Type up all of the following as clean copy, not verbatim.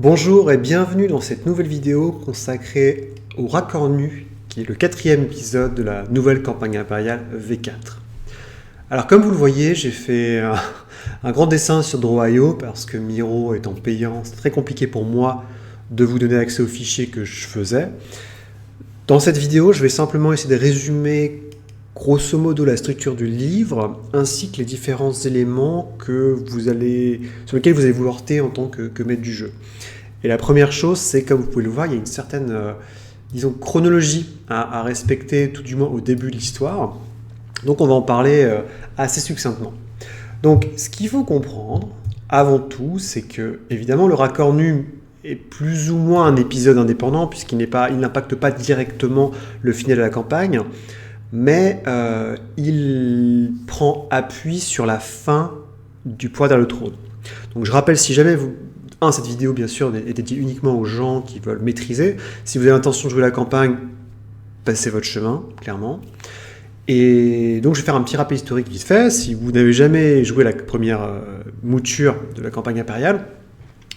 Bonjour et bienvenue dans cette nouvelle vidéo consacrée au Raccord Nu, qui est le 4e épisode de la nouvelle campagne impériale V4. Alors comme vous le voyez, j'ai fait un grand dessin sur Draw.io parce que Miro étant payant, c'est très compliqué pour moi de vous donner accès aux fichiers que je faisais. Dans cette vidéo, je vais simplement essayer de résumer grosso modo la structure du livre, ainsi que les différents éléments sur lesquels vous allez vous heurter en tant que maître du jeu. Et la première chose, c'est comme vous pouvez le voir, il y a une certaine chronologie à respecter, tout du moins au début de l'histoire. Donc on va en parler assez succinctement. Donc ce qu'il faut comprendre, avant tout, c'est que évidemment le Raccord Nu est plus ou moins un épisode indépendant, puisqu'il n'impacte pas directement le final de la campagne, mais il prend appui sur la fin du Pouvoir vers le trône. Donc je rappelle, si jamais cette vidéo bien sûr est dédiée uniquement aux gens qui veulent maîtriser. Si vous avez l'intention de jouer la campagne, passez votre chemin, clairement. Et donc je vais faire un petit rappel historique vite fait. Si vous n'avez jamais joué la première mouture de la campagne impériale,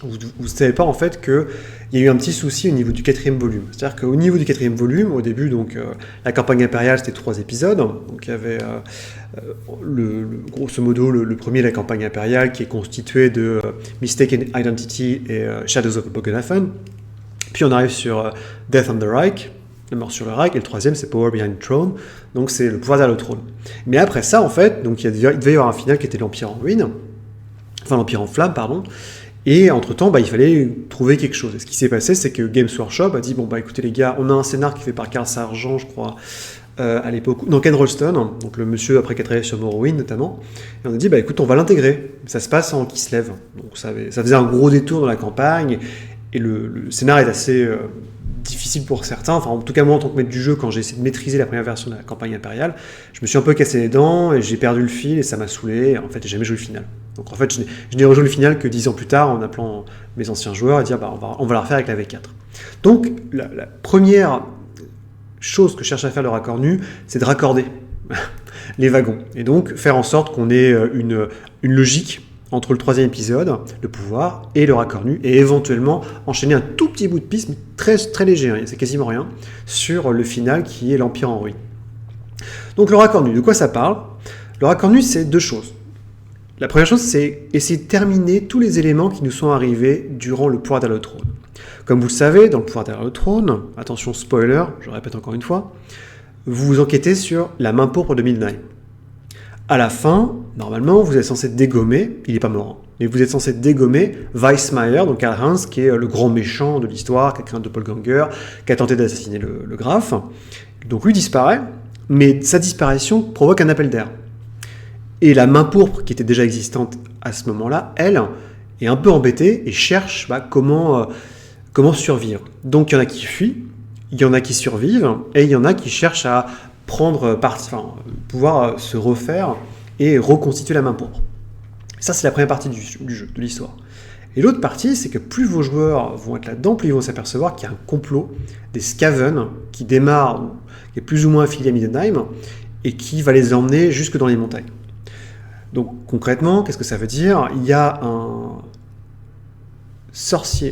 vous ne savez pas en fait qu'il y a eu un petit souci au niveau du 4e volume. C'est-à-dire qu'au niveau du 4e volume, au début, la campagne impériale c'était 3 épisodes. Donc il y avait grosso modo le premier, la campagne impériale, qui est constitué de Mistaken Identity et Shadows of Bogenhafen. Puis on arrive sur Death on the Reich, la mort sur le Reich, et le 3e c'est Power Behind the Throne, donc c'est le pouvoir derrière le trône. Mais après ça en fait, donc il devait y avoir un final qui était l'Empire en ruine, enfin l'Empire en flammes, pardon. Et entre-temps, il fallait trouver quelque chose. Et ce qui s'est passé, c'est que Games Workshop a dit, écoutez les gars, on a un scénar qui fait par Carl Sargent, je crois, à l'époque, Ken Rolston, donc le monsieur après qui a travaillé sur Morrowind notamment, et on a dit, écoute, on va l'intégrer. Ça se passe en Kislev. Donc ça faisait un gros détour dans la campagne, et le scénar est assez difficile pour certains. Enfin, en tout cas, moi, en tant que maître du jeu, quand j'ai essayé de maîtriser la première version de la campagne impériale, je me suis un peu cassé les dents, et j'ai perdu le fil, et ça m'a saoulé, et en fait, j'ai jamais joué le final. Donc en fait, je n'ai rejoué le final que 10 ans plus tard en appelant mes anciens joueurs et dire on va la refaire avec la V4. Donc la première chose que cherche à faire le Raccord Nu, c'est de raccorder les wagons. Et donc faire en sorte qu'on ait une logique entre le 3e épisode, le pouvoir, et le Raccord Nu, et éventuellement enchaîner un tout petit bout de piste, mais très, très léger, c'est quasiment rien, sur le final qui est l'Empire en ruine. Donc le Raccord Nu, de quoi ça parle ? Le Raccord Nu, c'est 2 choses. La première chose, c'est essayer de terminer tous les éléments qui nous sont arrivés durant le pouvoir derrière le trône. Comme vous le savez, dans le pouvoir derrière le trône, attention spoiler, je répète encore une fois, vous enquêtez sur la main pourpre de Middenheim. À la fin, normalement, vous êtes censé dégommer, il n'est pas mort, mais vous êtes censé dégommer Weissmeyer, donc Karl-Heinz, qui est le grand méchant de l'histoire, quelqu'un de doppelganger, qui a tenté d'assassiner le Graf. Donc lui disparaît, mais sa disparition provoque un appel d'air. Et la main pourpre, qui était déjà existante à ce moment-là, elle, est un peu embêtée et cherche comment survivre. Donc il y en a qui fuient, il y en a qui survivent, et il y en a qui cherchent à pouvoir se refaire et reconstituer la main pourpre. Ça, c'est la première partie du jeu, de l'histoire. Et l'autre partie, c'est que plus vos joueurs vont être là-dedans, plus ils vont s'apercevoir qu'il y a un complot des Skaven qui démarre, qui est plus ou moins affilié à Middenheim, et qui va les emmener jusque dans les montagnes. Donc concrètement, qu'est-ce que ça veut dire ? Il y a un sorcier,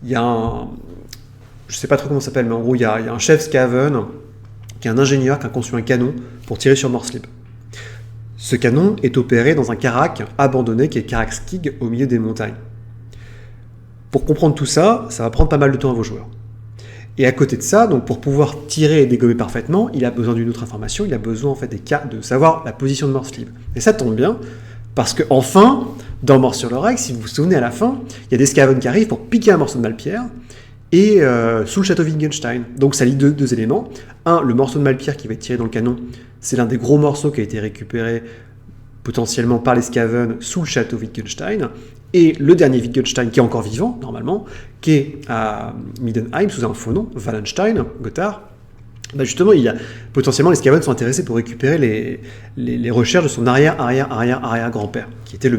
il y a un... Je ne sais pas trop comment ça s'appelle, mais en gros, il y a un chef Skaven, qui est un ingénieur, qui a conçu un canon pour tirer sur Morslib. Ce canon est opéré dans un Karak abandonné, qui est Karak Skig, au milieu des montagnes. Pour comprendre tout ça, ça va prendre pas mal de temps à vos joueurs. Et à côté de ça, donc pour pouvoir tirer et dégommer parfaitement, il a besoin d'une autre information, il a besoin en fait de savoir la position de Morslib. Et ça tombe bien, parce que enfin, dans Mort sur le Reich, si vous vous souvenez à la fin, il y a des Skaven qui arrivent pour piquer un morceau de Malpierre, et sous le château Wittgenstein. Donc ça lie deux éléments. Un, le morceau de Malpierre qui va être tiré dans le canon, c'est l'un des gros morceaux qui a été récupéré potentiellement par les Skaven sous le château Wittgenstein. Et le dernier Wittgenstein, qui est encore vivant, normalement, qui est à Middenheim, sous un faux nom, Wallenstein, Gotthard, justement, potentiellement, les Skaven sont intéressés pour récupérer les recherches de son arrière-grand-père, qui était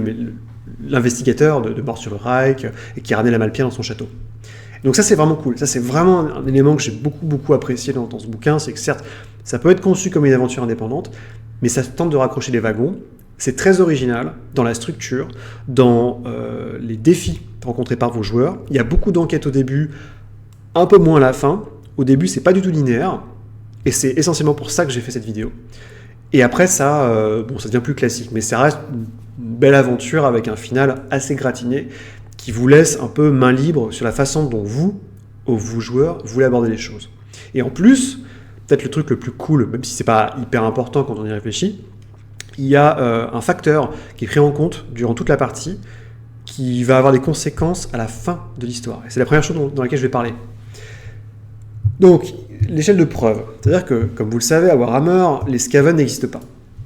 l'investigateur de Mort sur le Reich, et qui ramenait la Malpierre dans son château. Donc ça, c'est vraiment cool. Ça, c'est vraiment un élément que j'ai beaucoup apprécié dans ce bouquin, c'est que certes, ça peut être conçu comme une aventure indépendante, mais ça tente de raccrocher les wagons, C'est très original dans la structure, dans les défis rencontrés par vos joueurs. Il y a beaucoup d'enquêtes au début, un peu moins à la fin. Au début, c'est pas du tout linéaire, et c'est essentiellement pour ça que j'ai fait cette vidéo. Et après, ça devient plus classique, mais ça reste une belle aventure avec un final assez gratiné qui vous laisse un peu main libre sur la façon dont vous joueurs, voulez aborder les choses. Et en plus, peut-être le truc le plus cool, même si c'est pas hyper important quand on y réfléchit, il y a un facteur qui est pris en compte durant toute la partie qui va avoir des conséquences à la fin de l'histoire. Et c'est la première chose dans laquelle je vais parler. Donc, l'échelle de preuve. C'est-à-dire que, comme vous le savez, à Warhammer, les Skaven n'existent pas.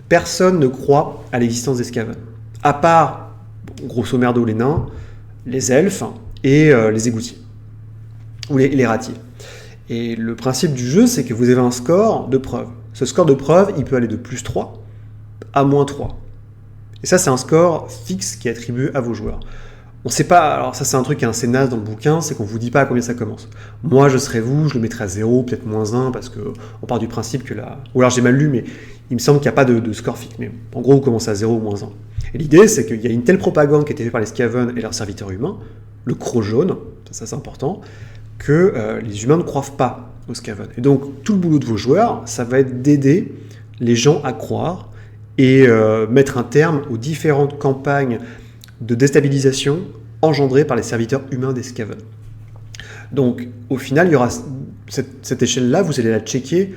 Personne ne croit à l'existence des Skaven. À part, grosso merdo, les nains, les elfes et les égoutiers. Ou les ratiers. Et le principe du jeu, c'est que vous avez un score de preuve. Ce score de preuve, il peut aller de plus 3 à moins 3. Et ça, c'est un score fixe qui est attribué à vos joueurs. On sait pas, alors ça c'est un truc qui est assez naze dans le bouquin, c'est qu'on vous dit pas à combien ça commence. Moi je serais vous, je le mettrais à 0, peut-être moins 1, parce qu'on part du principe que là... Ou alors j'ai mal lu, mais il me semble qu'il n'y a pas de score fixe. Mais en gros, vous commencez à 0 ou moins 1. Et l'idée, c'est qu'il y a une telle propagande qui a été faite par les Skaven et leurs serviteurs humains, le croc jaune, ça c'est important, que les humains ne croient pas aux Skaven. Et donc tout le boulot de vos joueurs, ça va être d'aider les gens à croire et mettre un terme aux différentes campagnes de déstabilisation engendrée par les serviteurs humains des Skaven. Donc, au final, il y aura cette échelle-là, vous allez la checker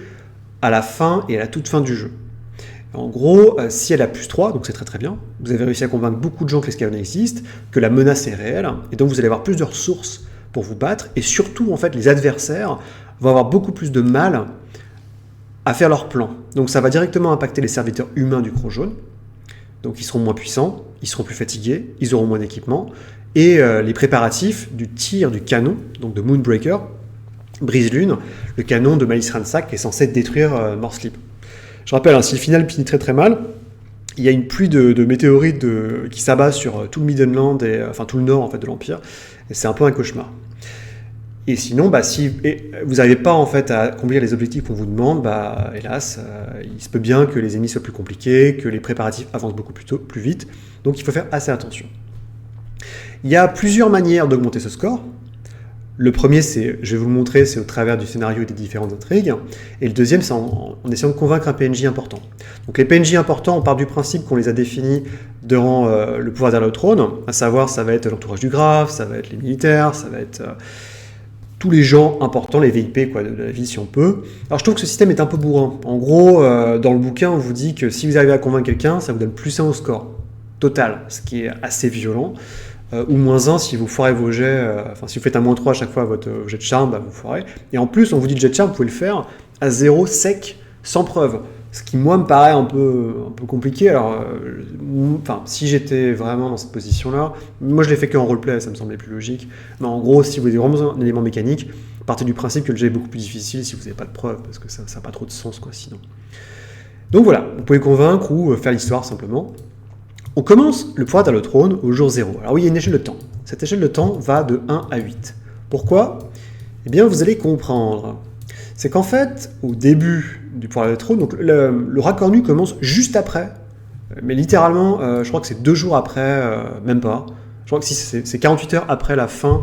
à la fin et à la toute fin du jeu. En gros, si elle a plus 3, donc c'est très très bien, vous avez réussi à convaincre beaucoup de gens que les Skaven existent, que la menace est réelle, et donc vous allez avoir plus de ressources pour vous battre, et surtout, en fait, les adversaires vont avoir beaucoup plus de mal à faire leur plan. Donc ça va directement impacter les serviteurs humains du Croc Jaune, donc ils seront moins puissants, ils seront plus fatigués, ils auront moins d'équipement, et les préparatifs du tir du canon, donc de Moonbreaker, Brise-Lune, le canon de Malice Ransack qui est censé détruire Morsleep. Je rappelle, si le final finit très très mal, il y a une pluie de météorites qui s'abat sur tout le Middenland, enfin tout le nord en fait, de l'Empire, et c'est un peu un cauchemar. Et sinon, si vous n'arrivez pas en fait à accomplir les objectifs qu'on vous demande, hélas, il se peut bien que les ennemis soient plus compliqués, que les préparatifs avancent beaucoup plus vite, donc il faut faire assez attention. Il y a plusieurs manières d'augmenter ce score. Le premier, je vais vous le montrer, c'est au travers du scénario et des différentes intrigues. Et le deuxième, c'est en essayant de convaincre un PNJ important. Donc les PNJ importants, on part du principe qu'on les a définis durant le pouvoir derrière le trône, à savoir, ça va être l'entourage du graphe, ça va être les militaires, ça va être tous les gens importants, les VIP de la ville si on peut. Alors je trouve que ce système est un peu bourrin. En gros, dans le bouquin, on vous dit que si vous arrivez à convaincre quelqu'un, ça vous donne plus 1 au score total, ce qui est assez violent. Ou moins 1 si vous foirez vos jets, si vous faites un moins 3 à chaque fois à votre jet de charme, vous foirez. Et en plus, on vous dit le jet de charme, vous pouvez le faire à 0 sec, sans preuve. Ce qui, moi, me paraît un peu compliqué. Alors, si j'étais vraiment dans cette position-là, moi je l'ai fait qu'en roleplay, ça me semblait plus logique. Mais en gros, si vous avez vraiment un élément mécanique, partez du principe que le jet est beaucoup plus difficile si vous n'avez pas de preuve, parce que ça n'a pas trop de sens, sinon. Donc voilà, vous pouvez convaincre ou faire l'histoire simplement. On commence le pouvoir derrière le trône au jour 0. Alors oui, il y a une échelle de temps. Cette échelle de temps va de 1 à 8. Pourquoi ? Eh bien, vous allez comprendre. C'est qu'en fait, au début du pouvoir derrière le trône, donc le raccord nu commence juste après. Mais littéralement, je crois que c'est 2 jours après, même pas. Je crois que c'est 48 heures après la fin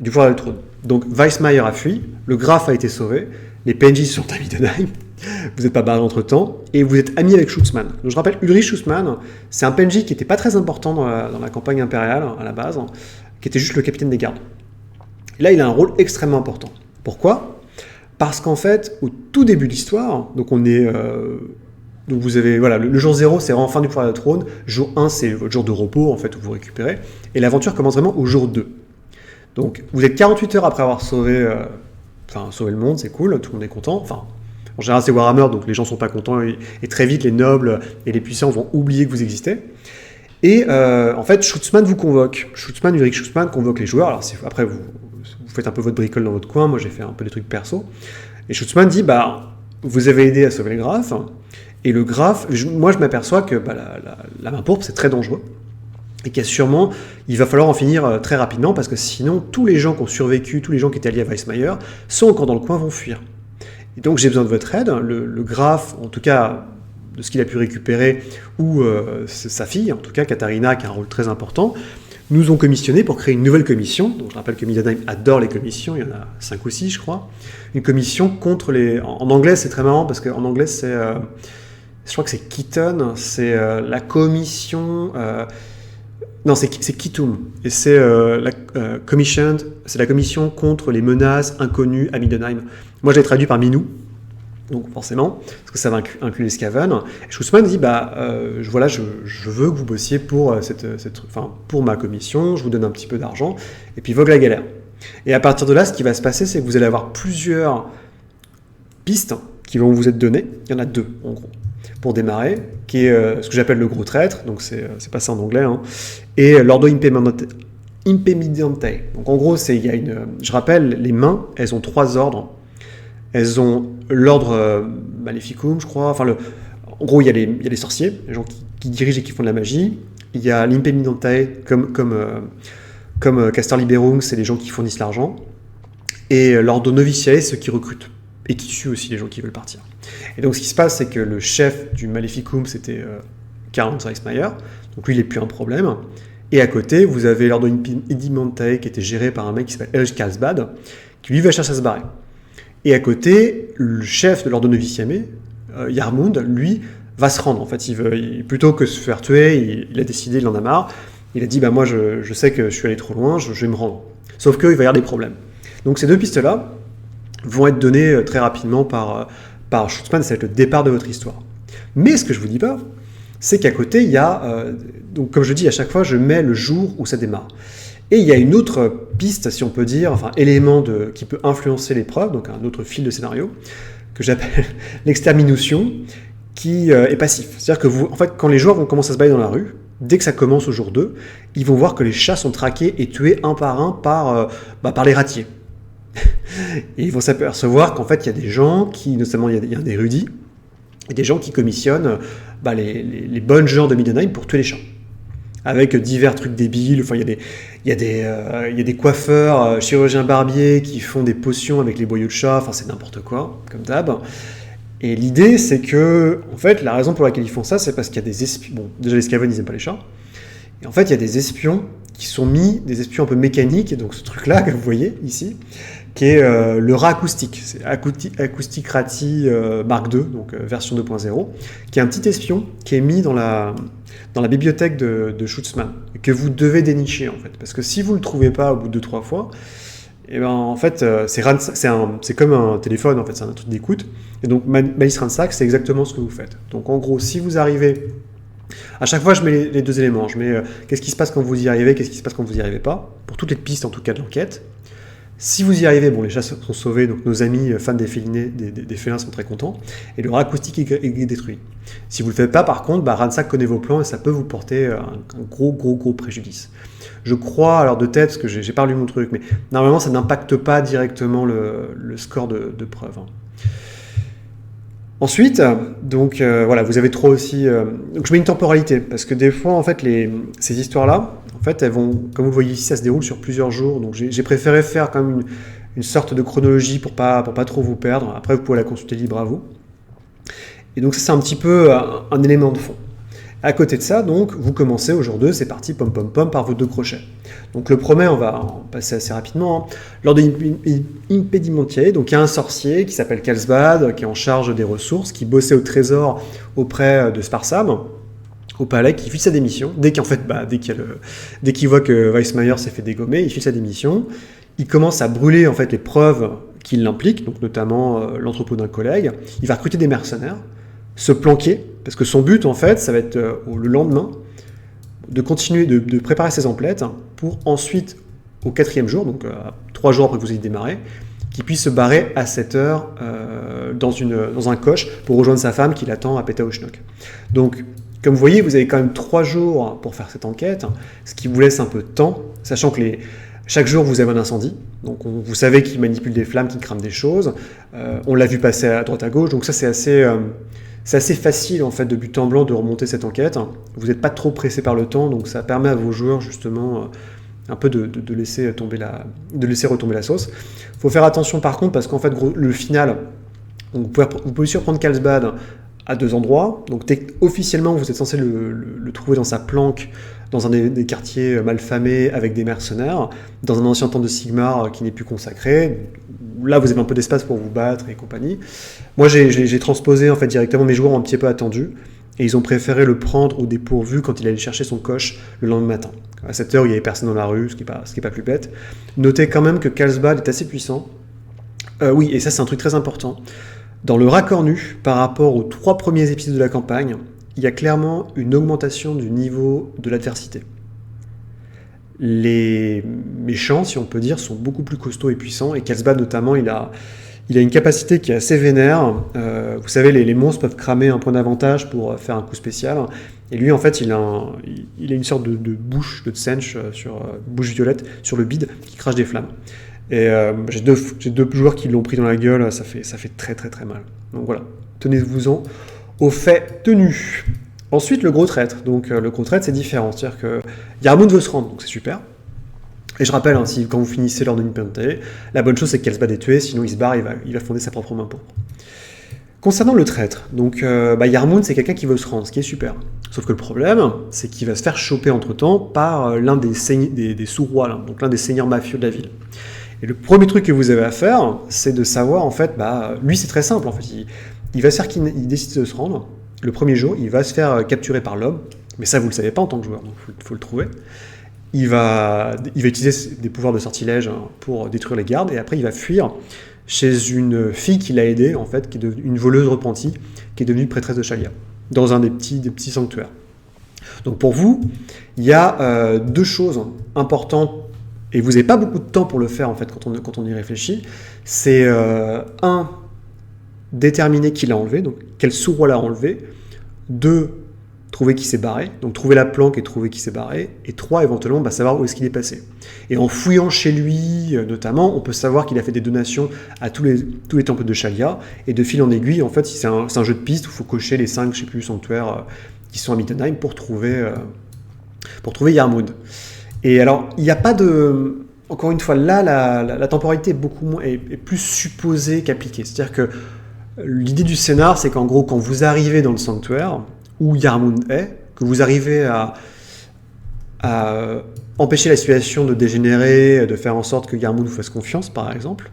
du pouvoir derrière le trône. Donc Weissmeyer a fui, le Graf a été sauvé, les PNJ sont à Middenheim. Vous n'êtes pas barré entre temps, et vous êtes ami avec Schutzmann. Donc je rappelle, Ulrich Schutzmann, c'est un PNJ qui n'était pas très important dans la campagne impériale, à la base, qui était juste le capitaine des gardes. Et là, il a un rôle extrêmement important. Pourquoi ? Parce qu'en fait, au tout début de l'histoire, donc on est... donc vous avez... Voilà, le jour 0, c'est vraiment fin du pouvoir du trône. Jour 1, c'est votre jour de repos, en fait, où vous récupérez. Et l'aventure commence vraiment au jour 2. Donc, vous êtes 48 heures après avoir sauvé le monde, c'est cool, tout le monde est content. En général, c'est Warhammer, donc les gens sont pas contents, et très vite, les nobles et les puissants vont oublier que vous existez. Et en fait, Schutzmann vous convoque. Ulrich Schutzmann convoque les joueurs. Alors, après, vous faites un peu votre bricole dans votre coin, moi j'ai fait un peu des trucs perso. Et Schutzmann dit, vous avez aidé à sauver le Graf, et le Graf, moi je m'aperçois que la main pourpre, c'est très dangereux. Et qu'assurément, il va falloir en finir très rapidement, parce que sinon, tous les gens qui ont survécu, tous les gens qui étaient alliés à Weissmeyer, sont encore dans le coin, vont fuir. Et donc j'ai besoin de votre aide. Le Graf, en tout cas, de ce qu'il a pu récupérer, ou sa fille, en tout cas Katharina, qui a un rôle très important, nous ont commissionné pour créer une nouvelle commission. Donc je rappelle que Middenheim adore les commissions, il y en a 5 ou 6 je crois. Une commission contre les... En anglais c'est très marrant parce qu'en anglais c'est... je crois que c'est Keaton, c'est la commission... non, c'est Kitum. Et c'est c'est la commission contre les menaces inconnues à Middenheim. Moi je l'ai traduit par Minou. Donc forcément, parce que ça va inclure les Skaven. Et Schutzmann dit, je veux que vous bossiez pour, pour ma commission, je vous donne un petit peu d'argent, et puis vogue la galère. Et à partir de là, ce qui va se passer, c'est que vous allez avoir plusieurs pistes qui vont vous être données. Il y en a 2, en gros, pour démarrer, qui est ce que j'appelle le gros traître, donc c'est pas ça en anglais, hein, et l'ordo impedimentae. Donc en gros, je rappelle, les mains, elles ont 3 ordres. Elles ont l'ordre Maleficum, je crois. Enfin, en gros, il y a les sorciers, les gens qui dirigent et qui font de la magie. Il y a l'impedimentae, comme Castor Liberum, c'est les gens qui fournissent l'argent. Et l'ordre Noviciae, ceux qui recrutent. Et qui tuent aussi les gens qui veulent partir. Et donc, ce qui se passe, c'est que le chef du Maleficum, c'était Karl Reismeyer. Donc, lui, il n'est plus un problème. Et à côté, vous avez l'ordre Impedimentae, qui était géré par un mec qui s'appelle Erich Karlsbad, qui lui va chercher à se barrer. Et à côté, le chef de l'ordre Noviciame, Yarmund, lui, va se rendre. En fait, plutôt que de se faire tuer, il a décidé, il en a marre. Il a dit, moi, je sais que je suis allé trop loin, je vais me rendre. Sauf qu'il va y avoir des problèmes. Donc ces 2 pistes-là vont être données très rapidement par Schutzmann, ça va être le départ de votre histoire. Mais ce que je ne vous dis pas, c'est qu'à côté, il y a... donc comme je dis, à chaque fois, je mets le jour où ça démarre. Et il y a une autre piste, si on peut dire, enfin élément qui peut influencer l'épreuve, donc un autre fil de scénario, que j'appelle l'extermination, qui est passif. C'est-à-dire que en fait, quand les joueurs vont commencer à se balader dans la rue, dès que ça commence au jour 2, ils vont voir que les chats sont traqués et tués un par un par les ratiers. Et ils vont s'apercevoir qu'en fait, il y a des gens qui, notamment il y a des érudits, et des gens qui commissionnent les bonnes gens de Middenheim pour tuer les chats. Avec divers trucs débiles, enfin il y a des coiffeurs, chirurgiens barbiers qui font des potions avec les boyaux de chat, enfin c'est n'importe quoi, comme d'hab. Et l'idée c'est que, en fait, la raison pour laquelle ils font ça, c'est parce qu'il y a des espions, bon déjà les Skaven ils n'aiment pas les chats, et en fait il y a des espions qui sont des espions un peu mécaniques, et donc ce truc-là que vous voyez ici, qui est le rat acoustique, c'est Acoustic Rati Mark II, donc version 2.0, qui est un petit espion qui est mis dans la bibliothèque de Schutzmann, que vous devez dénicher, en fait. Parce que si vous ne le trouvez pas au bout de 2-3 fois, et en fait, c'est comme un téléphone, en fait, c'est un truc d'écoute. Et donc, Malice Ransack, c'est exactement ce que vous faites. Donc, en gros, si vous arrivez... À chaque fois, je mets les 2 éléments. Je mets qu'est-ce qui se passe quand vous y arrivez, qu'est-ce qui se passe quand vous n'y arrivez pas, pour toutes les pistes, en tout cas, de l'enquête. Si vous y arrivez, les chats sont sauvés, donc nos amis fans des félins sont très contents, et le rat acoustique est détruit. Si vous ne le faites pas, par contre, Ransack connaît vos plans et ça peut vous porter un gros préjudice. Je crois, alors de tête, parce que j'ai pas lu mon truc, mais normalement ça n'impacte pas directement le score de preuve. Ensuite, donc vous avez 3 aussi... donc je mets une temporalité, parce que des fois, en fait, ces histoires-là, en fait, elles vont, comme vous le voyez ici, ça se déroule sur plusieurs jours, donc j'ai préféré faire quand même une sorte de chronologie pour pas trop vous perdre. Après, vous pouvez la consulter libre à vous. Et donc ça, c'est un petit peu un élément de fond. À côté de ça, donc, vous commencez au jour 2, c'est parti, pom par vos 2 crochets. Donc le premier, on va en passer assez rapidement. Lors de Impedimentiae, donc il y a un sorcier qui s'appelle Karlsbad, qui est en charge des ressources, qui bossait au trésor auprès de Sparsam, au palais, qui file sa démission. Dès qu'il voit que Weissmeyer s'est fait dégommer, il file sa démission. Il commence à brûler en fait les preuves qui l'impliquent, donc notamment l'entrepôt d'un collègue. Il va recruter des mercenaires, se planquer, parce que son but en fait, ça va être le lendemain de continuer de préparer ses emplettes pour ensuite, au 4e jour, donc 3 jours après que vous ayez démarré, qu'il puisse se barrer à 7 heures dans un coche pour rejoindre sa femme qui l'attend à Pétaouchnok. Donc, comme vous voyez, vous avez quand même 3 jours pour faire cette enquête, ce qui vous laisse un peu de temps, sachant que chaque jour vous avez un incendie, donc vous savez qu'il manipule des flammes, qu'il crame des choses, on l'a vu passer à droite à gauche, donc ça c'est assez facile en fait de but en blanc de remonter cette enquête. Vous n'êtes pas trop pressé par le temps, donc ça permet à vos joueurs justement un peu de laisser retomber la sauce. Il faut faire attention par contre parce qu'en fait le final, vous pouvez surprendre Karlsbad à 2 endroits. Donc officiellement, vous êtes censé le trouver dans sa planque, dans un des quartiers malfamés avec des mercenaires, dans un ancien temple de Sigmar qui n'est plus consacré. Là, vous avez un peu d'espace pour vous battre et compagnie. Moi, j'ai transposé en fait directement, mes joueurs ont un petit peu attendu, et ils ont préféré le prendre au dépourvu quand il allait chercher son coche le lendemain matin. À 7 heures, il n'y avait personne dans la rue, ce qui est pas plus bête. Notez quand même que Carlsbad est assez puissant. Oui, et ça c'est un truc très important. Dans le raccord nu, par rapport aux 3 premiers épisodes de la campagne, il y a clairement une augmentation du niveau de l'adversité. Les méchants, si on peut dire, sont beaucoup plus costauds et puissants, et Carlsbad notamment, il a une capacité qui est assez vénère. Vous savez, les monstres peuvent cramer un point d'avantage pour faire un coup spécial, et lui en fait il a une sorte de bouche, de tsench, bouche violette sur le bide qui crache des flammes. Et j'ai deux joueurs qui l'ont pris dans la gueule, ça fait très très très mal. Donc voilà, tenez-vous-en au fait tenu. Ensuite, le gros traître. Donc le gros traître, c'est différent. C'est-à-dire que Yarmound veut se rendre, donc c'est super. Et je rappelle, quand vous finissez l'ordre d'Unipenté, la bonne chose c'est que Carlsbad est tué, sinon il se barre, il va fonder sa propre main pourpre. Concernant le traître, donc Yarmound c'est quelqu'un qui veut se rendre, ce qui est super. Sauf que le problème, c'est qu'il va se faire choper entre-temps par l'un des sous-rois, donc l'un des seigneurs mafieux de la ville. Et le premier truc que vous avez à faire, c'est de savoir, en fait, lui c'est très simple, en fait, il va se faire qu'il décide de se rendre. Le premier jour, il va se faire capturer par l'homme, mais ça vous le savez pas en tant que joueur, donc il faut le trouver. Il va utiliser des pouvoirs de sortilège pour détruire les gardes, et après il va fuir chez une fille qui l'a aidé, en fait, qui est devenue une voleuse repentie, qui est devenue prêtresse de Shalia, dans un des petits sanctuaires. Donc pour vous, il y a 2 choses importantes, et vous n'avez pas beaucoup de temps pour le faire, en fait, quand on y réfléchit. C'est, déterminer qui l'a enlevé, donc quel sous-roi l'a enlevé. 2, trouver qui s'est barré, donc trouver la planque et trouver qui s'est barré. Et 3, éventuellement, savoir où est-ce qu'il est passé. Et en fouillant chez lui, notamment, on peut savoir qu'il a fait des donations à tous les temples de Shalia. Et de fil en aiguille, en fait, c'est un jeu de piste où il faut cocher les 5, sanctuaires qui sont à Middenheim pour trouver Yarmound. Et alors, il n'y a pas de... Encore une fois, là, la temporalité est plus supposée qu'appliquée. C'est-à-dire que l'idée du scénar, c'est qu'en gros, quand vous arrivez dans le sanctuaire, où Yarmound est, que vous arrivez à empêcher la situation de dégénérer, de faire en sorte que Yarmound vous fasse confiance, par exemple,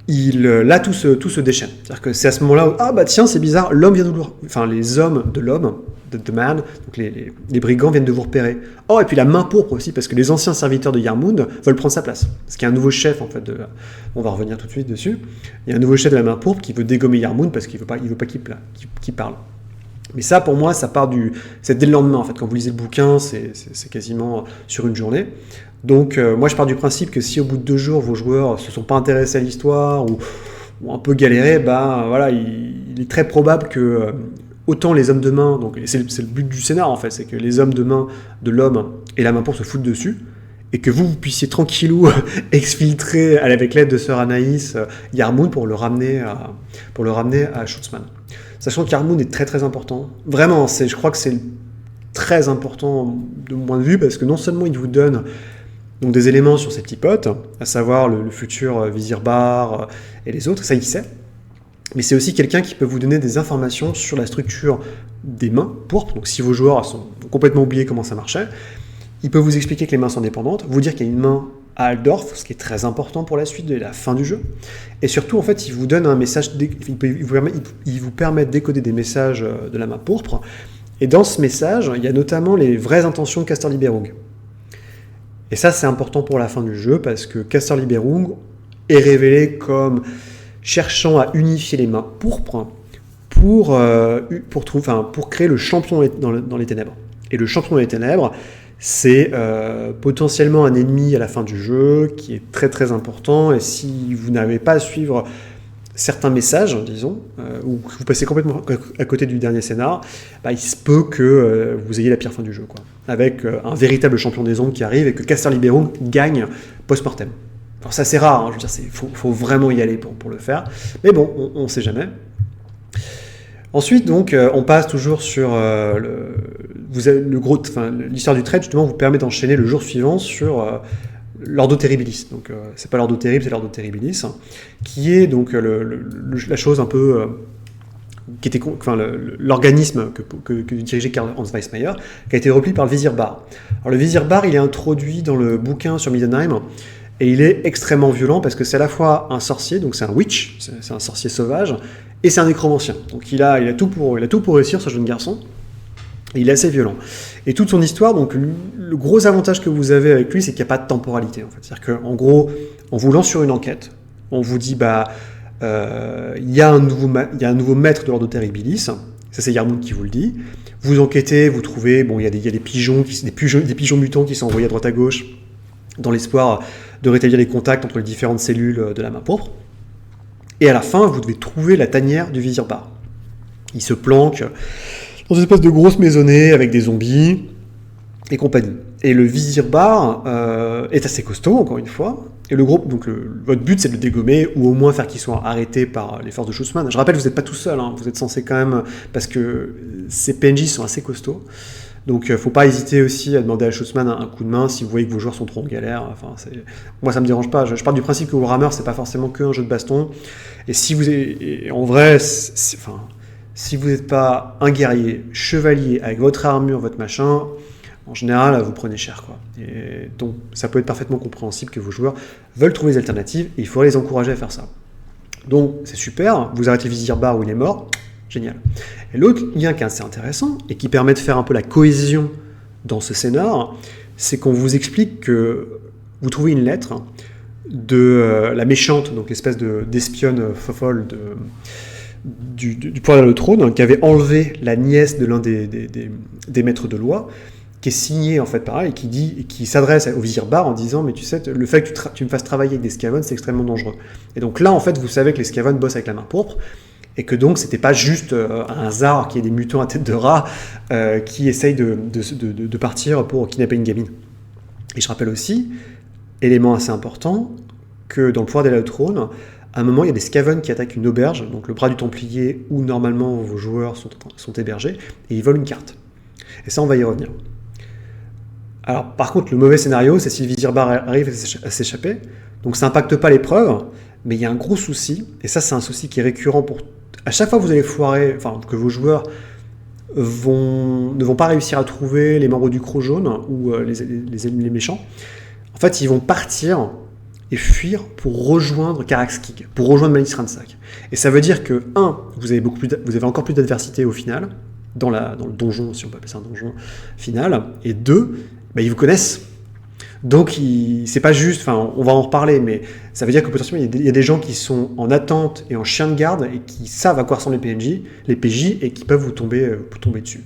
là, tout se déchaîne. C'est-à-dire que c'est à ce moment-là où, tiens, c'est bizarre, l'homme vient de vous... Enfin, les hommes de l'homme, de Man, donc les brigands viennent de vous repérer. Oh, et puis la main pourpre aussi, parce que les anciens serviteurs de Yarmound veulent prendre sa place. Parce qu'il y a un nouveau chef, en fait, on va revenir tout de suite dessus. Il y a un nouveau chef de la main pourpre qui veut dégommer Yarmound parce qu'il veut pas qu'il parle. Mais ça, pour moi, c'est dès le lendemain, en fait. Quand vous lisez le bouquin, c'est quasiment sur une journée. Donc, moi, je pars du principe que si au bout de 2 jours, vos joueurs ne se sont pas intéressés à l'histoire ou un peu galéré, voilà, il est très probable que autant les hommes de main, donc c'est le but du scénar, en fait, c'est que les hommes de main de l'homme et la main pour se foutent dessus, et que vous puissiez tranquillou exfiltrer avec l'aide de sœur Anaïs Yarmound pour le ramener à Schutzmann. Sachant que Yarmound est très très important. Vraiment, je crois que c'est très important de mon point de vue, parce que non seulement il vous donne donc, des éléments sur ses petits potes, à savoir le futur Vizir Bar et les autres, ça il sait, mais c'est aussi quelqu'un qui peut vous donner des informations sur la structure des mains pourpres. Donc si vos joueurs sont complètement oubliés comment ça marchait, il peut vous expliquer que les mains sont dépendantes, vous dire qu'il y a une main à Altdorf, ce qui est très important pour la suite de la fin du jeu. Et surtout, en fait, il vous donne un message, il vous permet de décoder des messages de la main pourpre. Et dans ce message, il y a notamment les vraies intentions de Caster Liberung. Et ça, c'est important pour la fin du jeu, parce que Caster Liberung est révélé comme cherchant à unifier les mains pourpres pour créer le champion dans les ténèbres. Et le champion dans les ténèbres, c'est potentiellement un ennemi à la fin du jeu qui est très très important, et si vous n'avez pas à suivre certains messages, disons, ou que vous passez complètement à côté du dernier scénar, il se peut que vous ayez la pire fin du jeu, quoi. Avec un véritable champion des ombres qui arrive et que Caster Liberung gagne post-mortem. Alors ça c'est rare, je veux dire, faut vraiment y aller pour le faire, mais bon, on sait jamais. Ensuite, donc, on passe toujours sur l'histoire du trade, justement, vous permet d'enchaîner le jour suivant sur l'Ordo Terribilis. Donc, c'est pas l'Ordo Terrible, c'est l'Ordo Terribilis, qui est donc la chose un peu qui était, enfin, l'organisme que dirigeait Karl Hans Weissmayer, qui a été repris par le Vizir Bar. Alors le Vizir Bar, il est introduit dans le bouquin sur Middenheim, et il est extrêmement violent parce que c'est à la fois un sorcier, donc c'est un witch, c'est un sorcier sauvage, et c'est un nécromancien. Donc il a tout pour réussir, ce jeune garçon. Et il est assez violent. Et toute son histoire, donc le gros avantage que vous avez avec lui, c'est qu'il n'y a pas de temporalité. En fait. C'est-à-dire qu'en gros, on vous lance sur une enquête, on vous dit, il y a un nouveau maître de l'ordre de Terribilis, ça c'est Yarmouk qui vous le dit. Vous enquêtez, vous trouvez, il y a des pigeons mutants qui sont envoyés à droite à gauche, dans l'espoir de rétablir les contacts entre les différentes cellules de la main pourpre. Et à la fin, vous devez trouver la tanière du Vizir Bar. Il se planque dans une espèce de grosse maisonnée avec des zombies et compagnie. Et le Vizir Bar est assez costaud, encore une fois. Et le groupe, donc votre but, c'est de le dégommer ou au moins faire qu'il soit arrêté par les forces de Schutzmann. Je rappelle, vous n'êtes pas tout seul, hein, vous êtes censé quand même, parce que ces PNJ sont assez costauds. Donc, faut pas hésiter aussi à demander à Schutzmann un coup de main si vous voyez que vos joueurs sont trop en galère. Enfin, moi, ça me dérange pas. Je pars du principe que Warhammer, c'est pas forcément qu'un jeu de baston. Et si vous en vrai, si vous n'êtes pas un guerrier, chevalier, avec votre armure, votre machin, en général, vous prenez cher, quoi. Et donc, ça peut être parfaitement compréhensible que vos joueurs veulent trouver des alternatives, et il faudrait les encourager à faire ça. Donc, c'est super, vous arrêtez le Vizir Bar où il est mort, génial. Et l'autre lien qui est assez intéressant, et qui permet de faire un peu la cohésion dans ce scénar, c'est qu'on vous explique que vous trouvez une lettre de la méchante, donc l'espèce d'espionne fofolle du pouvoir dans le trône, qui avait enlevé la nièce de l'un des maîtres de loi, qui est signée en fait par elle, et qui s'adresse au Vizir Bar en disant, mais tu sais, le fait que tu me fasses travailler avec des Skaven, c'est extrêmement dangereux. Et donc là, en fait, vous savez que les Skaven bossent avec la main pourpre, et que donc c'était pas juste un hasard qu'il y ait des mutants à tête de rat qui essayent de partir pour kidnapper une gamine. Et je rappelle aussi, élément assez important, que dans le pouvoir des trône, à un moment, il y a des Skaven qui attaquent une auberge, donc le bras du Templier, où normalement vos joueurs sont hébergés, et ils volent une carte. Et ça, on va y revenir. Alors, par contre, le mauvais scénario, c'est si le Vizir Bar arrive à s'échapper, donc ça n'impacte pas l'épreuve, mais il y a un gros souci, et ça, c'est un souci qui est récurrent pour... À chaque fois que vous allez foirer, enfin, que vos joueurs ne vont pas réussir à trouver les membres du Croc Jaune, ou les méchants, en fait, ils vont partir et fuir pour rejoindre Karakskig, pour rejoindre Malice Ransack. Et ça veut dire que, vous avez encore plus d'adversité au final, dans le donjon, si on peut appeler ça un donjon final, et 2, ils vous connaissent. Donc, c'est pas juste, enfin, on va en reparler, mais ça veut dire que potentiellement, il y a des gens qui sont en attente et en chien de garde, et qui savent à quoi ressemblent les PJ, et qui peuvent vous tomber dessus.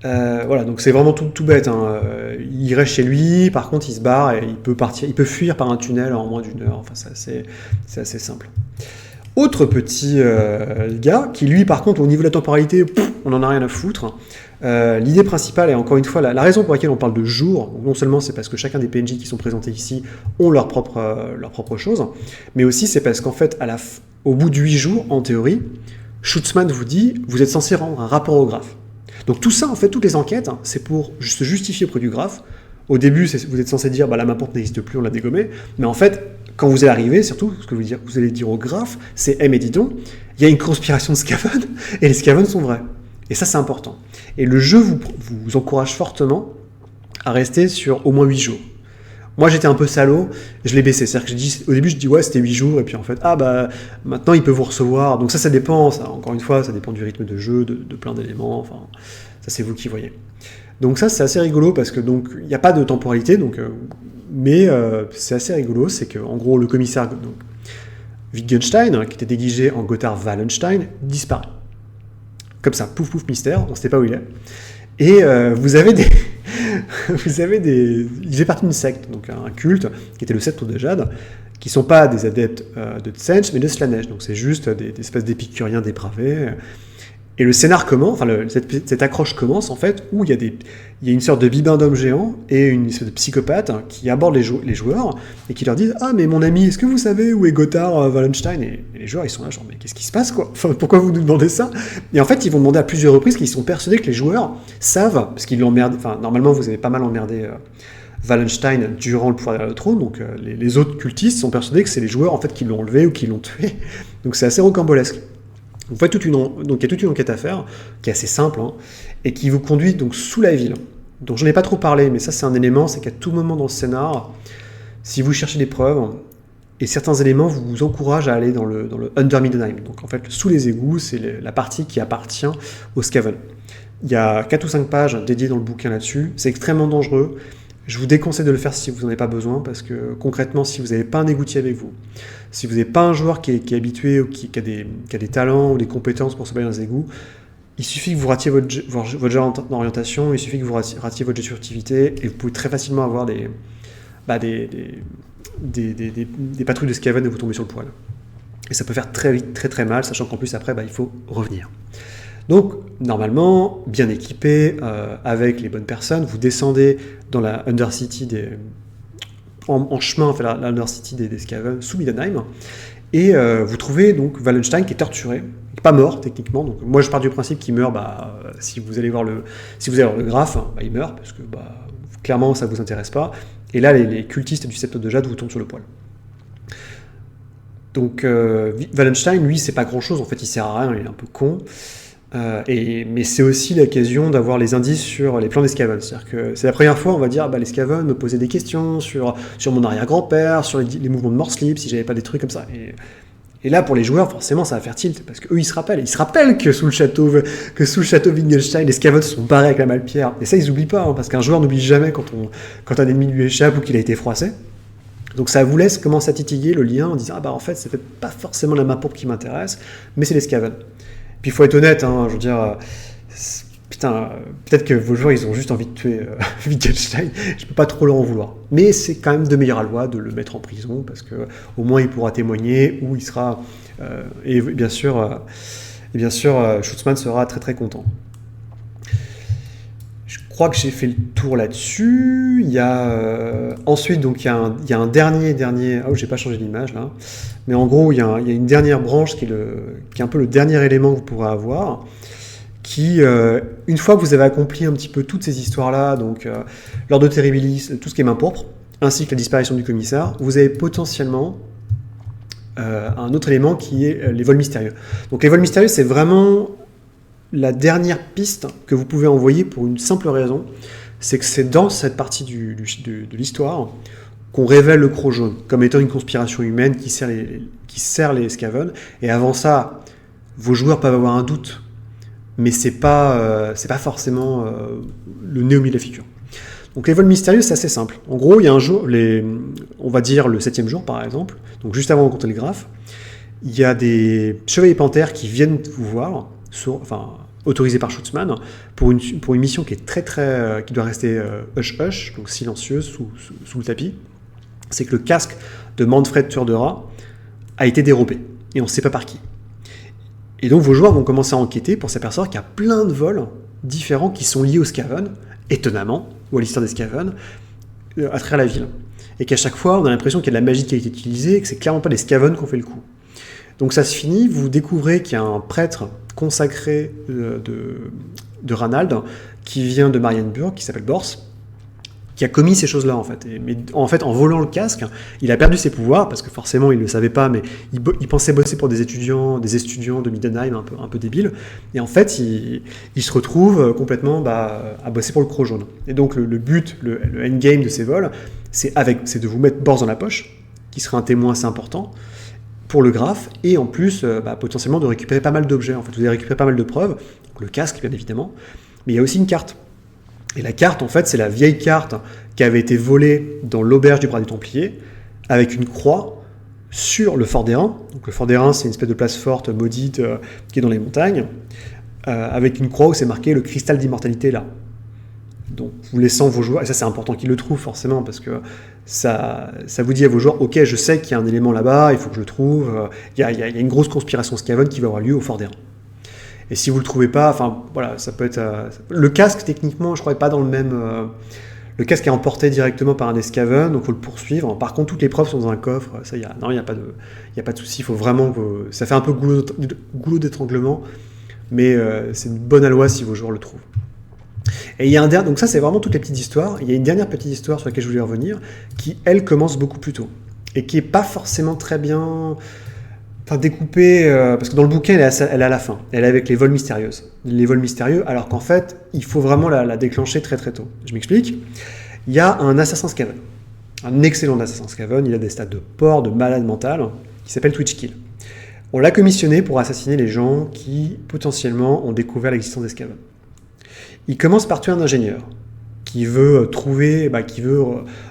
Voilà, donc c'est vraiment tout bête. Hein. Il reste chez lui, par contre il se barre et il peut fuir par un tunnel en moins d'1 heure. Enfin, c'est assez simple. Autre petit gars qui lui, par contre, au niveau de la temporalité, on en a rien à foutre. L'idée principale est encore une fois la raison pour laquelle on parle de jour. Non seulement c'est parce que chacun des PNJ qui sont présentés ici ont leur propre chose, mais aussi c'est parce qu'en fait, au bout de 8 jours, en théorie, Schutzmann vous dit vous êtes censé rendre un rapport au graphe. Donc tout ça, en fait, toutes les enquêtes, c'est pour se justifier auprès du graphe. Au début, vous êtes censé dire la main pourpre n'existe plus, on l'a dégommée. Mais en fait, quand vous allez arriver, surtout, ce que vous allez dire au graphe, c'est mais dis donc, il y a une conspiration de Skaven, et les Skaven sont vrais. Et ça, c'est important. Et le jeu vous encourage fortement à rester sur au moins 8 jours. Moi, j'étais un peu salaud, je l'ai baissé. C'est-à-dire que au début, je dis ouais, c'était 8 jours, et puis en fait, maintenant, il peut vous recevoir. Donc ça dépend, encore une fois, ça dépend du rythme de jeu, de plein d'éléments, enfin, ça c'est vous qui voyez. Donc ça, c'est assez rigolo, parce que donc il n'y a pas de temporalité, mais c'est assez rigolo, c'est que en gros, le commissaire Wittgenstein, qui était déguisé en Gotthard Wallenstein, disparaît. Comme ça, pouf pouf mystère, on ne sait pas où il est. Et vous avez des... Il fait partie d'une secte, donc un culte, qui était le sceptre de Jade, qui ne sont pas des adeptes de Tsench, mais de Slanesh. Donc c'est juste des espèces d'épicuriens dépravés. Et le scénar commence, enfin cette accroche commence en fait, où il y a une sorte de bibendum géant et une espèce de psychopathe qui aborde les joueurs et qui leur disent « Ah mais mon ami, est-ce que vous savez où est Gotthard Wallenstein » et les joueurs ils sont là genre « Mais qu'est-ce qui se passe quoi ? Enfin, pourquoi vous nous demandez ça ?» Et en fait ils vont demander à plusieurs reprises qu'ils sont persuadés que les joueurs savent, parce qu'ils l'emmerdent, enfin normalement vous avez pas mal emmerdé Wallenstein durant le pouvoir derrière le trône, donc les autres cultistes sont persuadés que c'est les joueurs en fait qui l'ont enlevé ou qui l'ont tué. Donc c'est assez rocambolesque. Vous faites donc il y a toute une enquête à faire, qui est assez simple, hein, et qui vous conduit donc sous la ville. Donc j'en ai pas trop parlé, mais ça c'est un élément, c'est qu'à tout moment dans le scénar, si vous cherchez des preuves, et certains éléments vous encouragent à aller dans le Under Middenheim. Donc en fait, sous les égouts, c'est la partie qui appartient aux Skaven. Il y a 4 ou 5 pages dédiées dans le bouquin là-dessus. C'est extrêmement dangereux. Je vous déconseille de le faire si vous n'en avez pas besoin, parce que concrètement, si vous n'avez pas un égoutier avec vous, si vous n'avez pas un joueur qui est habitué ou qui a des talents ou des compétences pour se balader dans les égouts, il suffit que vous ratiez votre jet d'orientation, il suffit que vous ratiez votre jet de furtivité, et vous pouvez très facilement avoir des patrouilles de Skaven et vous tomber sur le poil. Et ça peut faire très vite, très très mal, sachant qu'en plus après, il faut revenir. Donc, normalement, bien équipé, avec les bonnes personnes, vous descendez dans la Undercity en chemin, la Undercity des Skaven, sous Middenheim, et vous trouvez donc Wallenstein qui est torturé, pas mort techniquement. Donc, moi, je pars du principe qu'il meurt. Si vous allez voir le graphe, il meurt parce que clairement, ça vous intéresse pas. Et là, les cultistes du Sceptre de Jade vous tombent sur le poil. Donc, Wallenstein, lui, c'est pas grand-chose. En fait, il sert à rien. Il est un peu con. Mais c'est aussi l'occasion d'avoir les indices sur les plans des Skaven. C'est-à-dire que c'est la première fois, on va dire, les Skaven me posaient des questions sur mon arrière-grand-père, sur les mouvements de Morslip, si j'avais pas des trucs comme ça. Et là, pour les joueurs, forcément, ça va faire tilt, parce qu'eux, ils se rappellent que sous le château Wittgenstein, les Skaven se sont barrés avec la Malpierre. Et ça, ils n'oublient pas, hein, parce qu'un joueur n'oublie jamais quand un ennemi lui échappe ou qu'il a été froissé. Donc ça vous laisse commencer à titiller le lien en disant, en fait, c'est peut-être pas forcément la main pourpre qui m'intéresse, mais c'est les Skaven. Puis il faut être honnête, hein, je veux dire, peut-être que vos joueurs, ils ont juste envie de tuer Wittgenstein, je peux pas trop leur en vouloir. Mais c'est quand même de meilleure loi de le mettre en prison, parce que au moins il pourra témoigner, ou il sera... et bien sûr, Schutzmann sera très très content. Je crois que j'ai fait le tour là-dessus. Il y a ensuite, donc il y a un dernier... Oh, j'ai pas changé d'image là. Mais en gros, il y a une dernière branche qui est un peu le dernier élément que vous pourrez avoir, qui, une fois que vous avez accompli un petit peu toutes ces histoires-là, donc l'ordre de Terribilis, tout ce qui est main pourpre, ainsi que la disparition du commissaire, vous avez potentiellement un autre élément qui est les vols mystérieux. Donc les vols mystérieux, c'est vraiment la dernière piste que vous pouvez envoyer pour une simple raison, c'est que c'est dans cette partie de l'histoire qu'on révèle le Croc Jaune comme étant une conspiration humaine qui sert les Skaven. Et avant ça, vos joueurs peuvent avoir un doute, mais c'est pas forcément le nez au milieu de la figure. Donc les vols mystérieux, c'est assez simple. En gros, il y a un jour, on va dire le 7e jour par exemple, donc juste avant de rencontrer le graphe, il y a des chevaliers panthères qui viennent vous voir, autorisés par Schutzmann, pour une mission qui est qui doit rester hush-hush, donc silencieuse, sous le tapis. C'est que le casque de Manfred Turdera a été dérobé, et on ne sait pas par qui. Et donc vos joueurs vont commencer à enquêter pour s'apercevoir qu'il y a plein de vols différents qui sont liés aux Skaven, étonnamment, ou à l'histoire des Skaven, à travers la ville. Et qu'à chaque fois, on a l'impression qu'il y a de la magie qui a été utilisée, et que c'est clairement pas les Skaven qui ont fait le coup. Donc ça se finit, vous découvrez qu'il y a un prêtre consacré de Ranald, qui vient de Marienburg, qui s'appelle Bors, qui a commis ces choses-là, en fait. Mais en fait, en volant le casque, il a perdu ses pouvoirs, parce que forcément, il ne le savait pas, mais il pensait bosser pour des étudiants de Middenheim un peu débiles. Et en fait, il se retrouve complètement à bosser pour le Croc Jaune. Et donc, le but, le endgame de ces vols, c'est de vous mettre Bors dans la poche, qui serait un témoin assez important, pour le graphe, et en plus, potentiellement, de récupérer pas mal d'objets. En fait, vous allez récupérer pas mal de preuves, donc le casque, bien évidemment, mais il y a aussi une carte. Et la carte, en fait, c'est la vieille carte qui avait été volée dans l'auberge du Bras des Templiers, avec une croix sur le Fort d'Airain. Donc le Fort d'Airain, c'est une espèce de place forte maudite qui est dans les montagnes, avec une croix où c'est marqué « le cristal d'immortalité là ». Donc vous laissant vos joueurs, et ça c'est important qu'ils le trouvent forcément, parce que ça vous dit à vos joueurs « ok, je sais qu'il y a un élément là-bas, il faut que je le trouve, il y a une grosse conspiration Skaven qui va avoir lieu au Fort d'Airain ». Et si vous le trouvez pas, ça peut être... le casque, techniquement, je crois, n'est pas dans le même... le casque est emporté directement par un des Skaven, donc il faut le poursuivre. Par contre, toutes les preuves sont dans un coffre. Ça, il n'y a pas de souci. Il faut vraiment que... Ça fait un peu goulot d'étranglement, mais c'est une bonne aloi si vos joueurs le trouvent. Et il y a un dernier... Donc ça, c'est vraiment toutes les petites histoires. Il y a une dernière petite histoire sur laquelle je voulais revenir, qui, elle, commence beaucoup plus tôt. Et qui n'est pas forcément très bien... découpée, parce que dans le bouquin, elle est à la fin. Elle est avec les vols mystérieuses. Les vols mystérieux, alors qu'en fait, il faut vraiment la déclencher très très tôt. Je m'explique. Il y a un Assassin's Skaven. Un excellent Assassin's Skaven. Il a des stats de porc, de malade mental, qui s'appelle Twitch Kill. On l'a commissionné pour assassiner les gens qui, potentiellement, ont découvert l'existence des Skaven. Il commence par tuer un ingénieur qui veut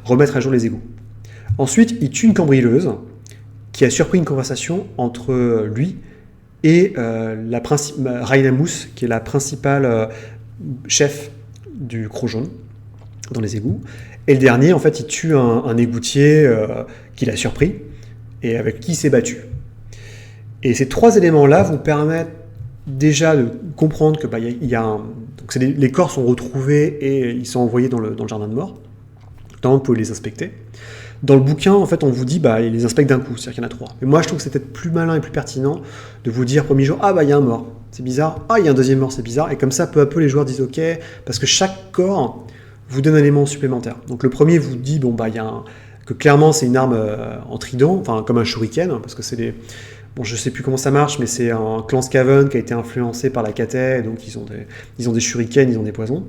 remettre à jour les égouts. Ensuite, il tue une cambrieuse qui a surpris une conversation entre lui et Raina Mousse, qui est la principale chef du Croc Jaune, dans les égouts. Et le dernier, en fait, il tue un égoutier qu'il a surpris et avec qui il s'est battu. Et ces 3 éléments-là vous permettent déjà de comprendre que donc les corps sont retrouvés et ils sont envoyés dans le jardin de mort. Notamment, vous pouvez les inspecter. Dans le bouquin, en fait, on vous dit, il les inspecte d'un coup, c'est-à-dire qu'il y en a 3. Mais moi, je trouve que c'est peut-être plus malin et plus pertinent de vous dire, premier jour, il y a un mort, c'est bizarre. Il y a un deuxième mort, c'est bizarre. Et comme ça, peu à peu, les joueurs disent, ok, parce que chaque corps vous donne un élément supplémentaire. Donc le premier vous dit, que clairement, c'est une arme en trident, enfin, comme un shuriken, parce que c'est des... Bon, je sais plus comment ça marche, mais c'est un clan Skaven qui a été influencé par la Katé, donc ils ont des shurikens, ils ont des poisons.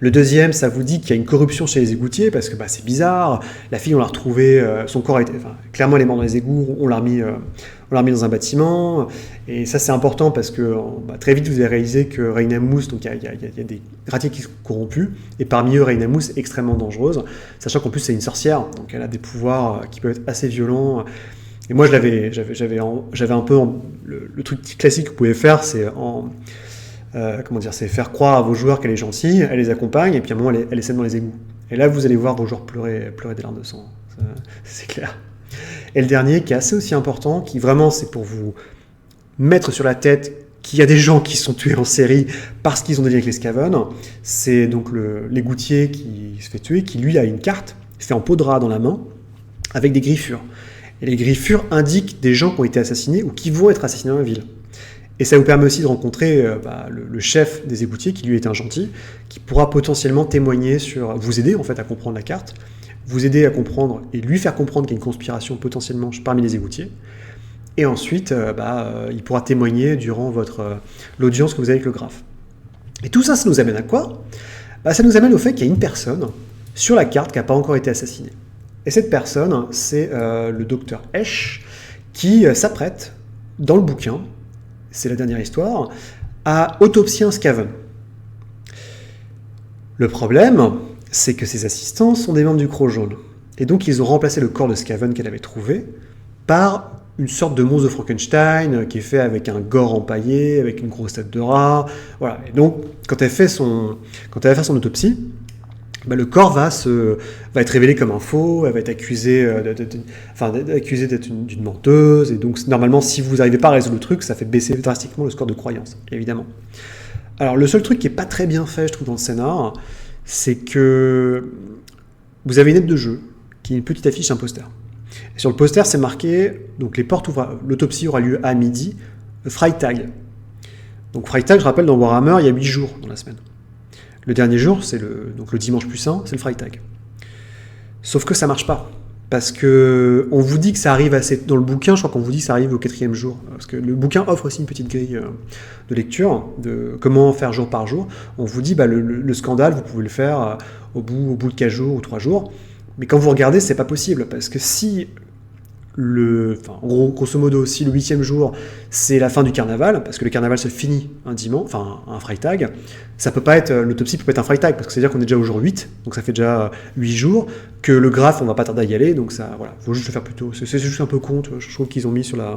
Le deuxième, ça vous dit qu'il y a une corruption chez les égoutiers, parce que c'est bizarre, la fille, on l'a retrouvée, son corps était... clairement, elle est morte dans les égouts, on l'a remis dans un bâtiment, et ça, c'est important, parce que très vite, vous avez réalisé que Raina Mousse, donc il y a des gratiers qui sont corrompus, et parmi eux, Raina Mousse est extrêmement dangereuse, sachant qu'en plus, c'est une sorcière, donc elle a des pouvoirs qui peuvent être assez violents. Et moi, j'avais un peu... le truc classique que vous pouvez faire, c'est c'est faire croire à vos joueurs qu'elle est gentille, elle les accompagne, et puis à un moment, elle essaie dans les égouts. Et là, vous allez voir vos joueurs pleurer des larmes de sang. C'est clair. Et le dernier, qui est assez aussi important, qui vraiment, c'est pour vous mettre sur la tête qu'il y a des gens qui sont tués en série parce qu'ils ont des liens avec les Skaven, c'est donc l'égoutier qui se fait tuer, qui lui a une carte, fait en peau de rat dans la main, avec des griffures. Et les griffures indiquent des gens qui ont été assassinés ou qui vont être assassinés dans la ville. Et ça vous permet aussi de rencontrer le chef des égoutiers, qui lui est un gentil, qui pourra potentiellement témoigner vous aider en fait à comprendre la carte, vous aider à comprendre et lui faire comprendre qu'il y a une conspiration potentiellement parmi les égoutiers. Et ensuite, il pourra témoigner durant l'audience que vous avez avec le graphe. Et tout ça, ça nous amène à quoi ? Ça nous amène au fait qu'il y a une personne sur la carte qui n'a pas encore été assassinée. Et cette personne, c'est le docteur Esch, qui s'apprête, dans le bouquin, c'est la dernière histoire, à autopsier un Skaven. Le problème, c'est que ses assistants sont des membres du Croc Jaune. Et donc, ils ont remplacé le corps de Skaven qu'elle avait trouvé par une sorte de monstre de Frankenstein qui est fait avec un gore empaillé, avec une grosse tête de rat. Voilà. Et donc, quand elle va faire son autopsie, le corps va être révélé comme un faux, elle va être accusée d'être d'une menteuse, et donc normalement, si vous n'arrivez pas à résoudre le truc, ça fait baisser drastiquement le score de croyance, évidemment. Alors, le seul truc qui n'est pas très bien fait, je trouve, dans le scénar, c'est que vous avez une aide de jeu, qui est une petite affiche, un poster. Et sur le poster, c'est marqué, donc l'autopsie aura lieu à midi, Freitag. Donc Freitag, je rappelle, dans Warhammer, il y a 8 jours dans la semaine. Le dernier jour, c'est le dimanche plus saint, c'est le Freitag. Sauf que ça marche pas. Parce que on vous dit que ça arrive dans le bouquin, je crois qu'on vous dit que ça arrive au 4e jour. Parce que le bouquin offre aussi une petite grille de lecture, de comment faire jour par jour. On vous dit, le scandale, vous pouvez le faire au bout de 4 jours ou 3 jours. Mais quand vous regardez, c'est pas possible. Parce que si en gros, grosso modo, si le 8e jour, c'est la fin du carnaval, parce que le carnaval se finit un dimanche, un Freitag, l'autopsie peut pas être un Freitag, parce que c'est-à-dire qu'on est déjà au jour 8, donc ça fait déjà 8 jours, que le graphe, on va pas tarder à y aller, donc ça, voilà, faut juste le faire plus tôt. C'est juste un peu con, je trouve qu'ils ont mis sur la...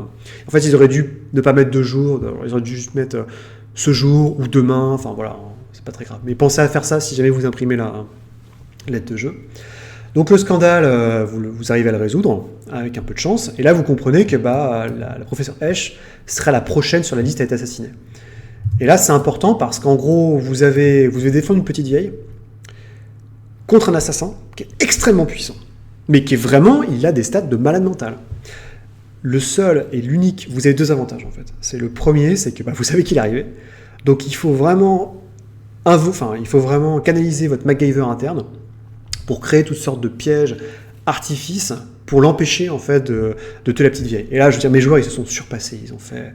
En fait, ils auraient dû ne pas mettre 2 jours, ils auraient dû juste mettre ce jour ou demain, enfin voilà, c'est pas très grave. Mais pensez à faire ça si jamais vous imprimez la lettre de jeu. Donc le scandale, vous arrivez à le résoudre, avec un peu de chance, et là vous comprenez que la professeure Esch sera la prochaine sur la liste à être assassinée. Et là c'est important parce qu'en gros, vous devez défendre une petite vieille contre un assassin qui est extrêmement puissant, mais qui est vraiment, il a des stats de malade mental. Le seul et l'unique, vous avez 2 avantages en fait. C'est le premier, c'est que vous savez qu'il est arrivé, donc il faut vraiment canaliser votre MacGyver interne, pour créer toutes sortes de pièges, artifices, pour l'empêcher en fait de tuer la petite vieille. Et là, je veux dire, mes joueurs, ils se sont surpassés, ils ont fait...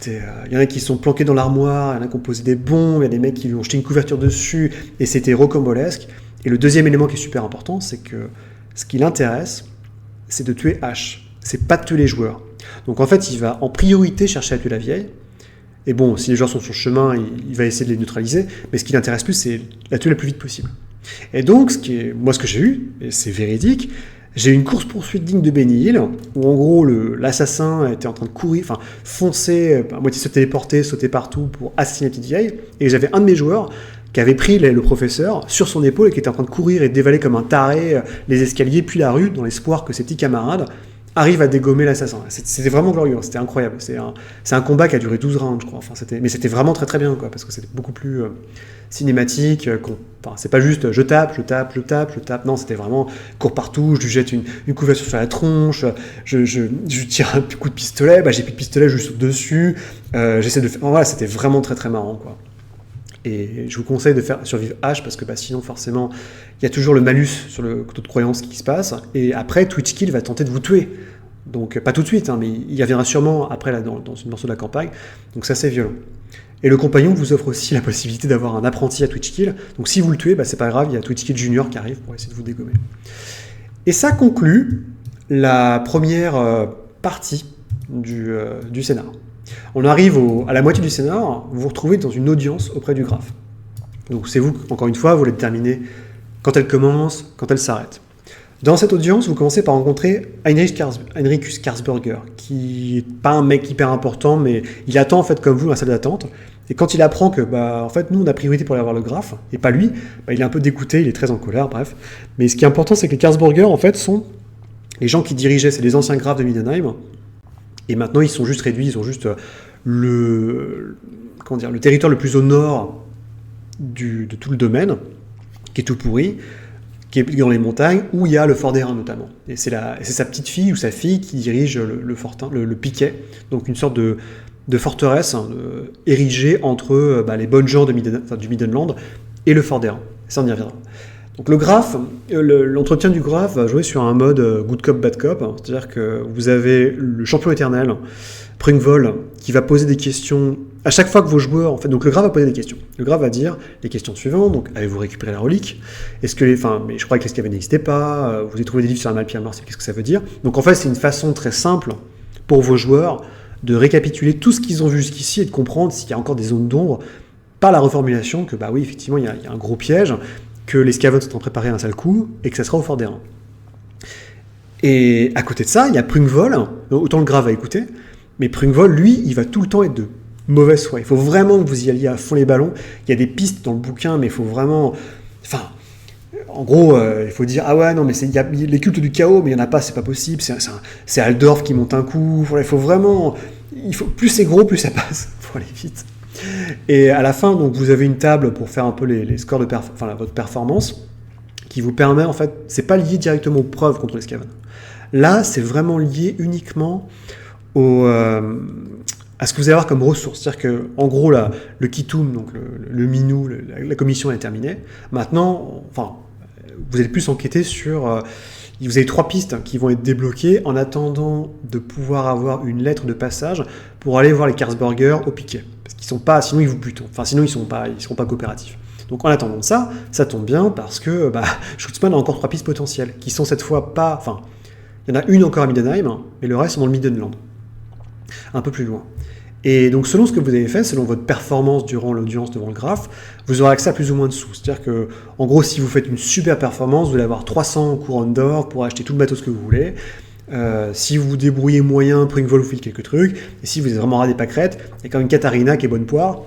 Il y en a qui sont planqués dans l'armoire, il y en a qui ont posé des bombes, il y a des mecs qui lui ont jeté une couverture dessus, et c'était rocambolesque. Et le deuxième élément qui est super important, c'est que ce qui l'intéresse, c'est de tuer H. C'est pas de tuer les joueurs. Donc en fait, il va en priorité chercher à tuer la vieille. Et bon, si les joueurs sont sur le chemin, il va essayer de les neutraliser. Mais ce qui l'intéresse plus, c'est la tuer le plus vite possible. Et donc, ce que j'ai eu, et c'est véridique, j'ai eu une course-poursuite digne de Benny Hill, où en gros, l'assassin était en train de courir, enfin, foncer, à moitié se téléporter, sauter partout pour assassiner la petite vieille. Et j'avais un de mes joueurs qui avait pris le professeur sur son épaule et qui était en train de courir et dévaler comme un taré les escaliers, puis la rue, dans l'espoir que ses petits camarades arrivent à dégommer l'assassin. C'était vraiment glorieux, c'était incroyable. C'est un combat qui a duré 12 rounds, je crois. Enfin, mais c'était vraiment très très bien, quoi, parce que c'était beaucoup plus cinématique. C'est pas juste je tape. Non, c'était vraiment cours partout, je lui jette une couverture sur la tronche, je tire un coup de pistolet, j'ai plus de pistolet, je lui saute dessus. J'essaie de faire. Voilà, c'était vraiment très très marrant, quoi. Et je vous conseille de faire survivre H parce que sinon forcément il y a toujours le malus sur le taux de croyance qui se passe. Et après Twitchkill va tenter de vous tuer. Donc pas tout de suite, mais il reviendra sûrement après dans une morceau de la campagne. Donc ça c'est violent. Et le compagnon vous offre aussi la possibilité d'avoir un apprenti à Twitchkill. Donc si vous le tuez, c'est pas grave, il y a Twitchkill Junior qui arrive pour essayer de vous dégommer. Et ça conclut la première partie du scénar. On arrive à la moitié du scénar, vous vous retrouvez dans une audience auprès du graphe. Donc c'est vous, encore une fois, vous allez déterminer quand elle commence, quand elle s'arrête. Dans cette audience, vous commencez par rencontrer Heinricus Karsberger, qui n'est pas un mec hyper important, mais il attend en fait comme vous dans la salle d'attente. Et quand il apprend que en fait, nous on a priorité pour aller voir le graphe, et pas lui, il est un peu dégoûté, il est très en colère, bref. Mais ce qui est important, c'est que les Karsberger, en fait, sont les gens qui dirigeaient, c'est les anciens graphes de Middenheim. Et maintenant, ils sont juste réduits, ils ont juste le territoire le plus au nord de tout le domaine, qui est tout pourri, qui est dans les montagnes, où il y a le fort d'Airain notamment. Et c'est sa petite fille ou sa fille qui dirige le piquet, donc une sorte de forteresse érigée entre les bonnes gens du Middenland et le fort d'Airain. Ça, on y reviendra. Donc le graphe, l'entretien du graphe va jouer sur un mode good cop, bad cop, c'est-à-dire que vous avez le champion éternel, Prungvoll, qui va poser des questions à chaque fois que vos joueurs, en fait, donc le graphe va poser des questions. Le graphe va dire les questions suivantes, donc avez-vous récupéré la relique? Mais je crois que l'esclavage n'existait pas, vous avez trouvé des livres sur la Malpia Marseille, qu'est-ce que ça veut dire? Donc en fait, c'est une façon très simple pour vos joueurs de récapituler tout ce qu'ils ont vu jusqu'ici et de comprendre s'il y a encore des zones d'ombre par la reformulation que, oui, effectivement, il y a un gros piège, que les Scavens sont en préparé un sale coup, et que ça sera au fort d'Airain. Et à côté de ça, il y a Prungvoll, autant le graphe va écouter, mais Prungvoll, lui, il va tout le temps être de mauvaise foi. Il faut vraiment que vous y alliez à fond les ballons. Il y a des pistes dans le bouquin, mais il faut vraiment... en gros, il faut dire, ah ouais, non, mais il y a les cultes du chaos, mais il n'y en a pas, c'est pas possible, c'est Aldorf qui monte un coup, il faut vraiment... plus c'est gros, plus ça passe, il faut aller vite. Et à la fin, donc, vous avez une table pour faire un peu les scores de votre performance, qui vous permet, en fait, c'est pas lié directement aux preuves contre les Skaven. Là, c'est vraiment lié uniquement à ce que vous allez avoir comme ressources. C'est-à-dire que, en gros, le Kitum, donc le Minou, la commission est terminée. Maintenant, vous allez plus enquêter sur... vous avez 3 pistes qui vont être débloquées en attendant de pouvoir avoir une lettre de passage pour aller voir les Karsberger au piquet. Parce qu'ils sont pas, sinon ils vous butent. Sinon ils seront pas coopératifs. Donc en attendant ça tombe bien parce que Schutzmann a encore 3 pistes potentielles qui sont cette fois pas... il y en a une encore à Middenheim, mais le reste sont dans le Middenland. Un peu plus loin. Et donc selon ce que vous avez fait, selon votre performance durant l'audience devant le graphe, vous aurez accès à plus ou moins de sous. C'est-à-dire que, en gros, si vous faites une super performance, vous allez avoir 300 couronnes d'or pour acheter tout le matos que vous voulez. Si vous vous débrouillez moyen, Prungvoll vous file quelques trucs. Et si vous êtes vraiment ras des pâquerettes, il y a quand même Katharina qui est bonne poire,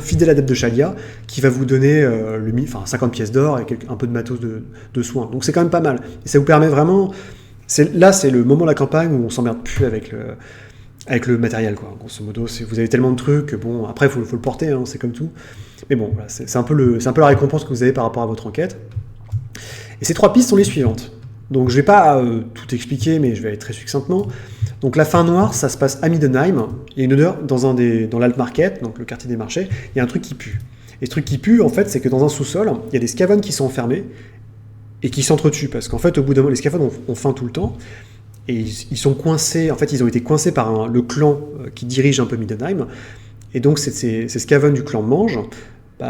fidèle adepte de Shalia, qui va vous donner 50 pièces d'or et un peu de matos de soins. Donc c'est quand même pas mal. Et ça vous permet vraiment... Là, c'est le moment de la campagne où on s'emmerde plus avec le matériel, quoi. Grosso modo, vous avez tellement de trucs, après, il faut le porter, c'est comme tout. Mais bon, voilà, c'est un peu la récompense que vous avez par rapport à votre enquête. Et ces 3 pistes sont les suivantes. Donc, je ne vais pas tout expliquer, mais je vais aller très succinctement. Donc, la fin noire, ça se passe à Middenheim. Il y a une odeur dans l'Alt-Market, donc le quartier des marchés, il y a un truc qui pue. Et ce truc qui pue, en fait, c'est que dans un sous-sol, il y a des Skaven qui sont enfermés, et qui s'entretuent, parce qu'en fait, au bout d'un moment, les Skaven ont faim tout le temps, et ils sont coincés, en fait, ils ont été coincés par le clan qui dirige un peu Middenheim, et donc ces Skaven du clan Mange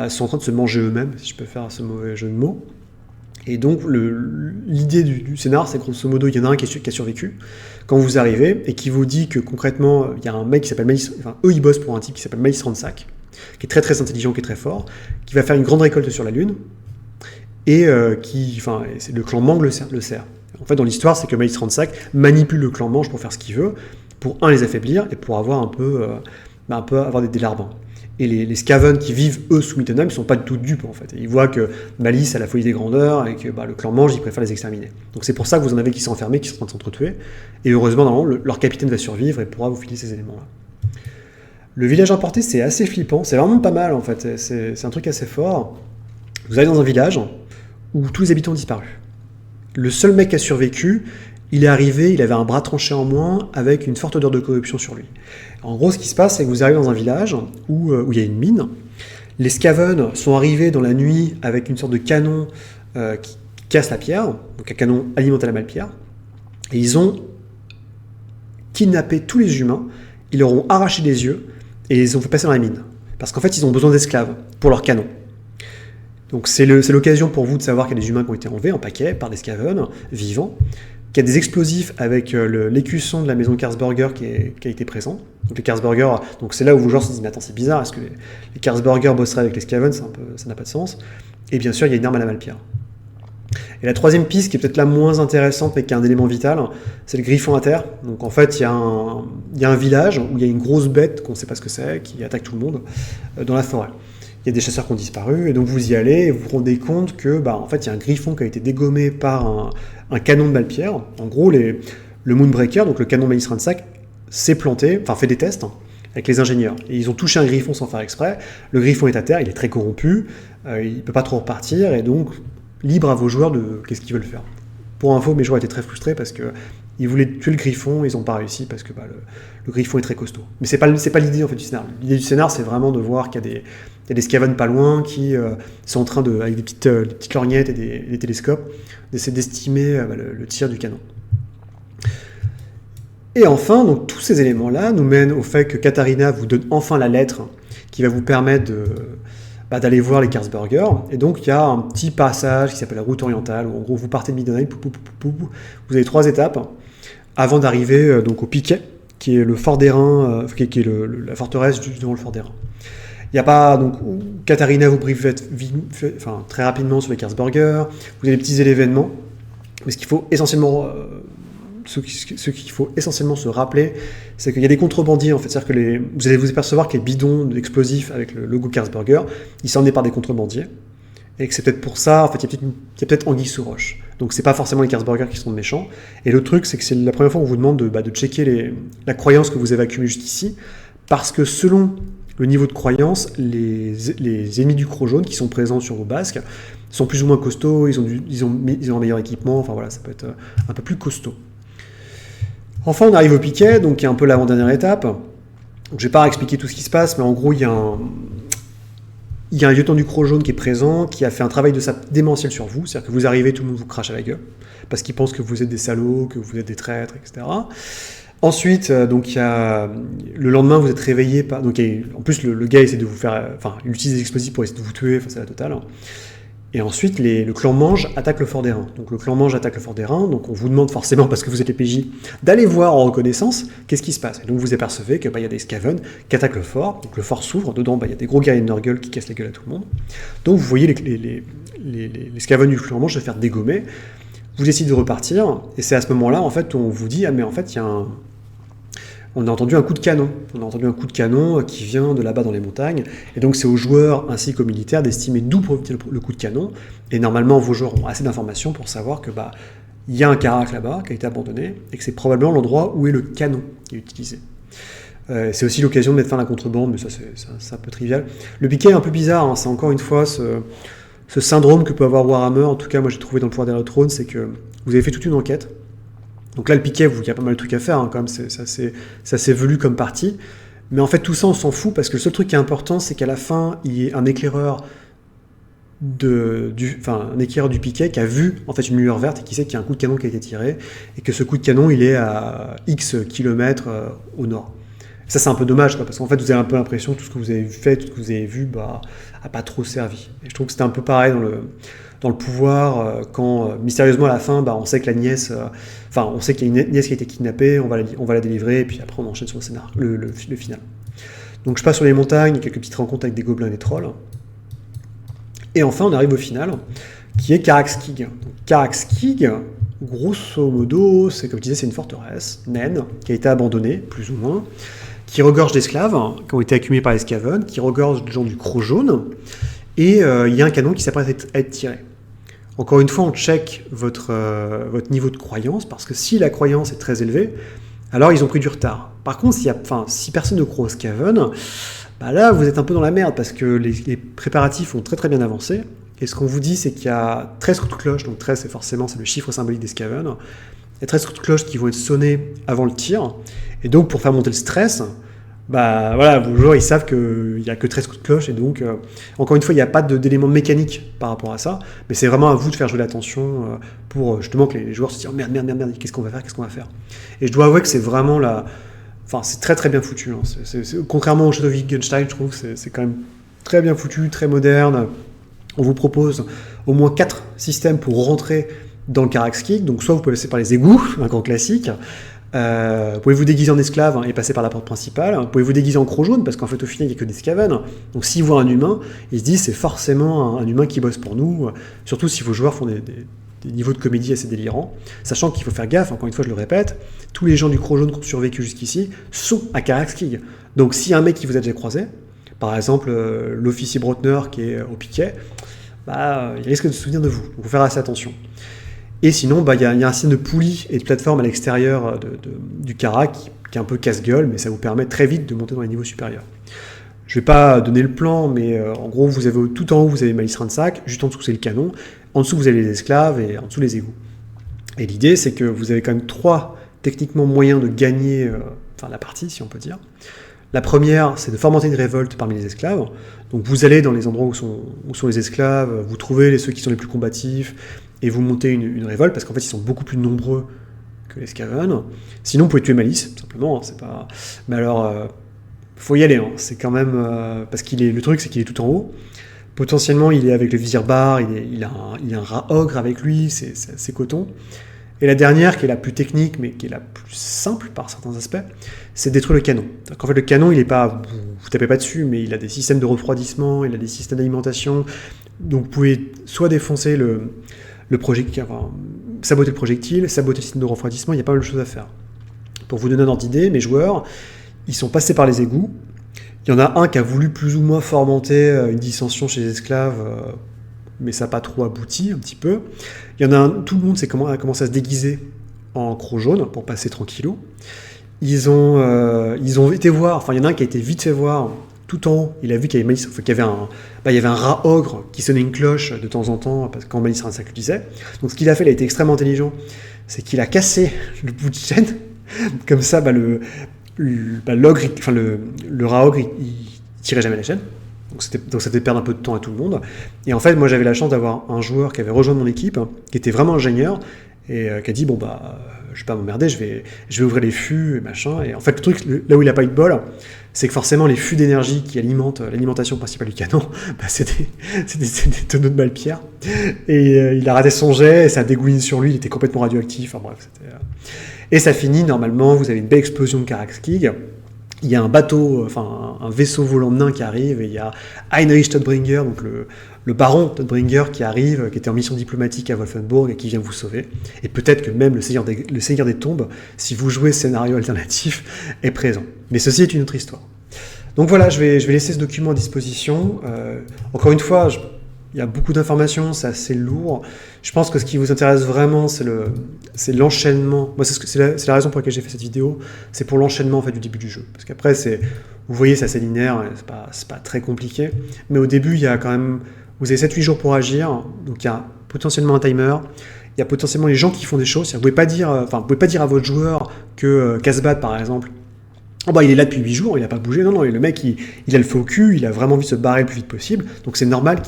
sont en train de se manger eux-mêmes, si je peux faire ce mauvais jeu de mots. Et donc, l'idée du scénar, c'est grosso modo, il y en a un qui a survécu quand vous arrivez et qui vous dit que concrètement, il y a un mec qui s'appelle Maïs, enfin, eux ils bossent pour un type qui s'appelle Maïs Ransack, qui est très très intelligent, qui est très fort, qui va faire une grande récolte sur la Lune et le clan Mang le sert. En fait, dans l'histoire, c'est que Maïs Ransack manipule le clan Mange pour faire ce qu'il veut, pour les affaiblir et pour avoir un peu avoir des larbins. Et les Skaven qui vivent, eux, sous Middenheim, ne sont pas du tout dupes, en fait. Ils voient que Malice a la folie des grandeurs et que le clan Mange, ils préfèrent les exterminer. Donc c'est pour ça que vous en avez qui sont enfermés, qui sont en train de s'entretuer. Et heureusement, normalement, leur capitaine va survivre et pourra vous filer ces éléments-là. Le village emporté, c'est assez flippant. C'est vraiment pas mal, en fait. C'est un truc assez fort. Vous allez dans un village où tous les habitants ont disparu. Le seul mec qui a survécu, il est arrivé, il avait un bras tranché en moins avec une forte odeur de corruption sur lui. En gros, ce qui se passe, c'est que vous arrivez dans un village où il y a une mine. Les Skaven sont arrivés dans la nuit avec une sorte de canon qui casse la pierre, donc un canon alimenté à la malle-pierre, et ils ont kidnappé tous les humains, ils leur ont arraché les yeux et ils les ont fait passer dans la mine. Parce qu'en fait, ils ont besoin d'esclaves pour leur canon. Donc c'est l'occasion pour vous de savoir qu'il y a des humains qui ont été enlevés en paquet par des Skaven vivants, qu'il y a des explosifs avec l'écusson de la maison Karlsburger qui a été présent. Donc les Karlsburger, donc c'est là où vos joueurs se disent mais attends, c'est bizarre, est-ce que les Karlsburger bosseraient avec les Skaven, ça n'a pas de sens. Et bien sûr, il y a une arme à la malle-pierre. Et la troisième piste, qui est peut-être la moins intéressante mais qui est un élément vital, c'est le griffon à terre. Donc en fait, il y a un village où il y a une grosse bête qu'on ne sait pas ce que c'est, qui attaque tout le monde dans la forêt. Il y a des chasseurs qui ont disparu, et donc vous y allez et vous vous rendez compte que en fait, il y a un griffon qui a été dégommé par un canon de malle-pierre. En gros, le Moonbreaker, donc le canon Maïs Ransack, s'est planté, enfin fait des tests avec les ingénieurs. Et ils ont touché un griffon sans faire exprès. Le griffon est à terre, il est très corrompu, il ne peut pas trop repartir, et donc libre à vos joueurs de qu'est-ce qu'ils veulent faire. Pour info, mes joueurs étaient très frustrés parce qu'ils voulaient tuer le griffon, ils n'ont pas réussi parce que le griffon est très costaud. Mais c'est pas l'idée en fait du scénar. L'idée du scénar, c'est vraiment de voir qu'il y a des Skaven pas loin qui sont en train avec des petites lorgnettes et des télescopes, d'essayer d'estimer le tir du canon. Et enfin, donc tous ces éléments-là nous mènent au fait que Katharina vous donne enfin la lettre qui va vous permettre d'aller voir les Karlsburger. Et donc il y a un petit passage qui s'appelle la route orientale, où en gros vous partez de Middenheim, vous avez 3 étapes, avant d'arriver donc au Piquet, qui est le fort d'Airain, qui est la forteresse juste devant le fort d'Airain. Il n'y a pas, donc, Katharina vous briefe très rapidement sur les Karlsburger, vous avez des petits événements, mais ce qu'il faut essentiellement se rappeler, c'est qu'il y a des contrebandiers en fait, c'est-à-dire que vous allez vous apercevoir que les bidons d'explosifs avec le logo Karlsburger, ils sont emmenés par des contrebandiers, et que c'est peut-être pour ça, en fait, il y a peut-être anguille sous roche. Donc c'est pas forcément les Karlsburger qui sont méchants. Et le truc, c'est que c'est la première fois qu'on vous demande de checker la croyance que vous avez accumulée jusqu'ici, parce que selon le niveau de croyance, les ennemis du Croc Jaune qui sont présents sur vos basques sont plus ou moins costauds, ils ont un meilleur équipement, enfin voilà, ça peut être un peu plus costaud. Enfin, on arrive au Piquet, donc qui est un peu l'avant-dernière étape. Donc, je ne vais pas expliquer tout ce qui se passe, mais en gros, il y a un lieutenant du Croc Jaune qui est présent, qui a fait un travail de sape démentiel sur vous, c'est-à-dire que vous arrivez, tout le monde vous crache à la gueule, parce qu'il pense que vous êtes des salauds, que vous êtes des traîtres, etc. Ensuite, donc le lendemain, vous êtes réveillé par... Donc, en plus, le gars essaie de vous faire... Enfin, il utilise des explosifs pour essayer de vous tuer, c'est la totale. Et ensuite, le clan Mange attaque le fort d'Airain. Donc le clan Mange attaque le fort d'Airain, donc on vous demande forcément, parce que vous êtes les PJ, d'aller voir en reconnaissance qu'est-ce qui se passe. Et donc vous apercevez qu'il y a des Skaven qui attaquent le fort, donc le fort s'ouvre, dedans il y a des gros guerriers de Nurgle qui cassent la gueule à tout le monde. Donc vous voyez les Skaven du clan Mange se faire dégommer, vous décidez de repartir, et c'est à ce moment-là en fait on vous dit, ah mais en fait on a entendu un coup de canon. On a entendu un coup de canon qui vient de là-bas dans les montagnes. Et donc, c'est aux joueurs ainsi qu'aux militaires d'estimer d'où provient le coup de canon. Et normalement, vos joueurs ont assez d'informations pour savoir que il y a un carac là-bas qui a été abandonné et que c'est probablement l'endroit où est le canon qui est utilisé. C'est aussi l'occasion de mettre fin à la contrebande, mais ça, c'est un peu trivial. Le Piquet est un peu bizarre. Hein. C'est encore une fois ce syndrome que peut avoir Warhammer. En tout cas, moi, j'ai trouvé dans le Pouvoir derrière le trône, c'est que vous avez fait toute une enquête. Donc là, le Piquet, il y a pas mal de trucs à faire, hein, quand même, ça s'est velu comme partie. Mais en fait, tout ça, on s'en fout, parce que le seul truc qui est important, c'est qu'à la fin, il y ait un éclaireur un éclaireur du piquet qui a vu en fait une lueur verte et qui sait qu'il y a un coup de canon qui a été tiré et que ce coup de canon il est à X kilomètres au nord. Ça c'est un peu dommage parce qu'en fait vous avez un peu l'impression que tout ce que vous avez fait, tout ce que vous avez vu a pas trop servi. Et je trouve que c'était un peu pareil dans le pouvoir quand mystérieusement à la fin on sait que la nièce, on sait qu'il y a une nièce qui a été kidnappée, on va la délivrer et puis après on enchaîne sur le scénario, le final. Donc je passe sur les montagnes, quelques petites rencontres avec des gobelins et des trolls. Et enfin, on arrive au final, qui est Karakskig. Karakskig, grosso modo, c'est comme je disais, c'est une forteresse naine qui a été abandonnée, plus ou moins, qui regorge d'esclaves qui ont été accumulés par les Skaven, qui regorge de gens du Croc jaune, et il y a un canon qui s'apprête à être tiré. Encore une fois, on check votre niveau de croyance, parce que si la croyance est très élevée, alors ils ont pris du retard. Par contre, si personne ne croit aux Skaven, là, vous êtes un peu dans la merde parce que les préparatifs ont très très bien avancé. Et ce qu'on vous dit, c'est qu'il y a 13 coups de cloche, donc 13 c'est le chiffre symbolique des Skaven. Il y a 13 coups de cloche qui vont être sonnés avant le tir. Et donc, pour faire monter le stress, vos joueurs ils savent qu'il n'y a que 13 coups de cloche. Et donc, encore une fois, il n'y a pas d'éléments mécaniques par rapport à ça. Mais c'est vraiment à vous de faire jouer l'attention pour justement que les joueurs se disent oh, merde, qu'est-ce qu'on va faire. Et je dois avouer que c'est vraiment c'est très très bien foutu. Contrairement au Shadow of Wittgenstein, je trouve que c'est quand même très bien foutu, très moderne. On vous propose au moins 4 systèmes pour rentrer dans le Karakskig. Donc soit vous pouvez passer par les égouts, un grand classique. Vous pouvez vous déguiser en esclave et passer par la porte principale. Vous pouvez vous déguiser en Croc jaune parce qu'en fait au final il n'y a que des Skaven. Donc s'ils voient un humain, ils se disent c'est forcément un humain qui bosse pour nous. Surtout si vos joueurs font des niveaux de comédie assez délirants, sachant qu'il faut faire gaffe, encore une fois je le répète, tous les gens du Croc jaune qui ont survécu jusqu'ici sont à Karakskig. Donc s'il y a un mec qui vous a déjà croisé, par exemple l'officier Brotner qui est au piquet, il risque de se souvenir de vous, donc il faut faire assez attention. Et sinon, il y a un système de poulies et de plateformes à l'extérieur du Karak qui est un peu casse-gueule, mais ça vous permet très vite de monter dans les niveaux supérieurs. Je ne vais pas donner le plan, mais en gros, vous avez tout en haut, vous avez Malice Ransack, juste en dessous, c'est le canon, en dessous, vous avez les esclaves, et en dessous, les égouts. Et l'idée, c'est que vous avez quand même 3, techniquement, moyens de gagner la partie, si on peut dire. La première, c'est de fomenter une révolte parmi les esclaves. Donc vous allez dans les endroits où sont les esclaves, vous trouvez ceux qui sont les plus combatifs, et vous montez une révolte, parce qu'en fait, ils sont beaucoup plus nombreux que les Skaven. Sinon, vous pouvez tuer Malice, simplement, c'est pas... Mais alors... faut y aller, c'est quand même... parce le truc, c'est qu'il est tout en haut. Potentiellement, il est avec le vizir bar, il a un rat ogre avec lui, c'est assez coton. Et la dernière, qui est la plus technique, mais qui est la plus simple par certains aspects, c'est de détruire le canon. En fait, le canon, il est pas... Vous tapez pas dessus, mais il a des systèmes de refroidissement, il a des systèmes d'alimentation. Donc, vous pouvez soit défoncer le projectile, saboter le projectile, saboter le système de refroidissement, il y a pas mal de choses à faire. Pour vous donner un ordre d'idée, mes joueurs... Ils sont passés par les égouts. Il y en a un qui a voulu plus ou moins fomenter une dissension chez les esclaves, mais ça n'a pas trop abouti, un petit peu. Il y en a un, tout le monde a commencé à se déguiser en Croc jaune pour passer tranquillou. Ils ont été voir, il y en a un qui a été vite fait voir, tout en haut, il a vu qu'il y avait un rat ogre qui sonnait une cloche de temps en temps, parce que quand Malice Ransack le disait. Donc ce qu'il a fait, il a été extrêmement intelligent, c'est qu'il a cassé le bout de chaîne, comme ça, le rat ogre, il tirait jamais la chaîne. Donc ça faisait perdre un peu de temps à tout le monde. Et en fait, moi, j'avais la chance d'avoir un joueur qui avait rejoint mon équipe, qui était vraiment ingénieur, et qui a dit, je vais pas m'emmerder, je vais ouvrir les fûts, et machin. Et en fait, le truc, là où il a pas eu de bol, c'est que forcément, les fûts d'énergie qui alimentent l'alimentation principale du canon, c'est des tonneaux de balles-pierre. Et il a raté son jet, et ça a dégouliné sur lui, il était complètement radioactif. Enfin bref, c'était... Et ça finit, normalement, vous avez une belle explosion de Karakskig. Il y a un bateau, un vaisseau volant nain qui arrive, et il y a Heinrich Todbringer, donc le baron Todbringer qui arrive, qui était en mission diplomatique à Wolfenburg et qui vient vous sauver. Et peut-être que même le Seigneur des Tombes, si vous jouez scénario alternatif, est présent. Mais ceci est une autre histoire. Donc voilà, je vais laisser ce document à disposition. Encore une fois, il y a beaucoup d'informations, c'est assez lourd. Je pense que ce qui vous intéresse vraiment, c'est l'enchaînement. Moi, c'est la raison pour laquelle j'ai fait cette vidéo. C'est pour l'enchaînement en fait, du début du jeu. Parce qu'après, vous voyez, c'est assez linéaire, c'est pas très compliqué. Mais au début, il y a quand même... Vous avez 7-8 jours pour agir. Donc il y a potentiellement un timer. Il y a potentiellement les gens qui font des choses. Vous pouvez pas dire à votre joueur que Casbah, par exemple, Oh bah il est là depuis 8 jours, il n'a pas bougé. Non, non, et le mec, il a le feu au cul, il a vraiment envie de se barrer le plus vite possible. Donc c'est normal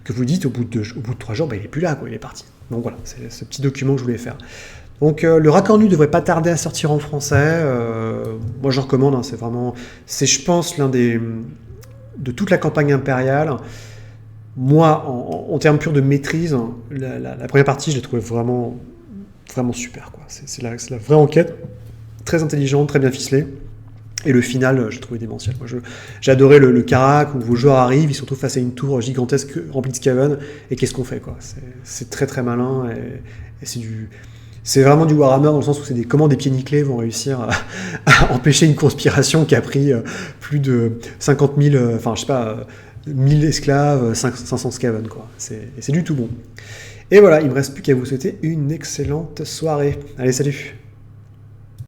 que vous dites au bout de 3 jours, bah il est plus là, quoi, il est parti. Donc voilà, c'est ce petit document que je voulais faire. Donc le raccord nu devrait pas tarder à sortir en français. Moi je recommande, hein, c'est je pense l'un des de toute la campagne impériale. Moi, en termes purs de maîtrise, hein, la première partie, je l'ai trouvée vraiment, vraiment super, quoi. C'est la vraie enquête, très intelligente, très bien ficelée. Et le final, j'ai trouvé démentiel. Moi, j'ai adoré le carac où vos joueurs arrivent, ils se retrouvent face à une tour gigantesque remplie de Skaven, et qu'est-ce qu'on fait, quoi. C'est très très malin, et c'est vraiment du Warhammer dans le sens où c'est comment des pieds nickelés vont réussir à empêcher une conspiration qui a pris plus de 50 000, enfin je sais pas, 1000 esclaves, 500 Skaven, quoi. C'est du tout bon. Et voilà, il me reste plus qu'à vous souhaiter une excellente soirée. Allez, salut!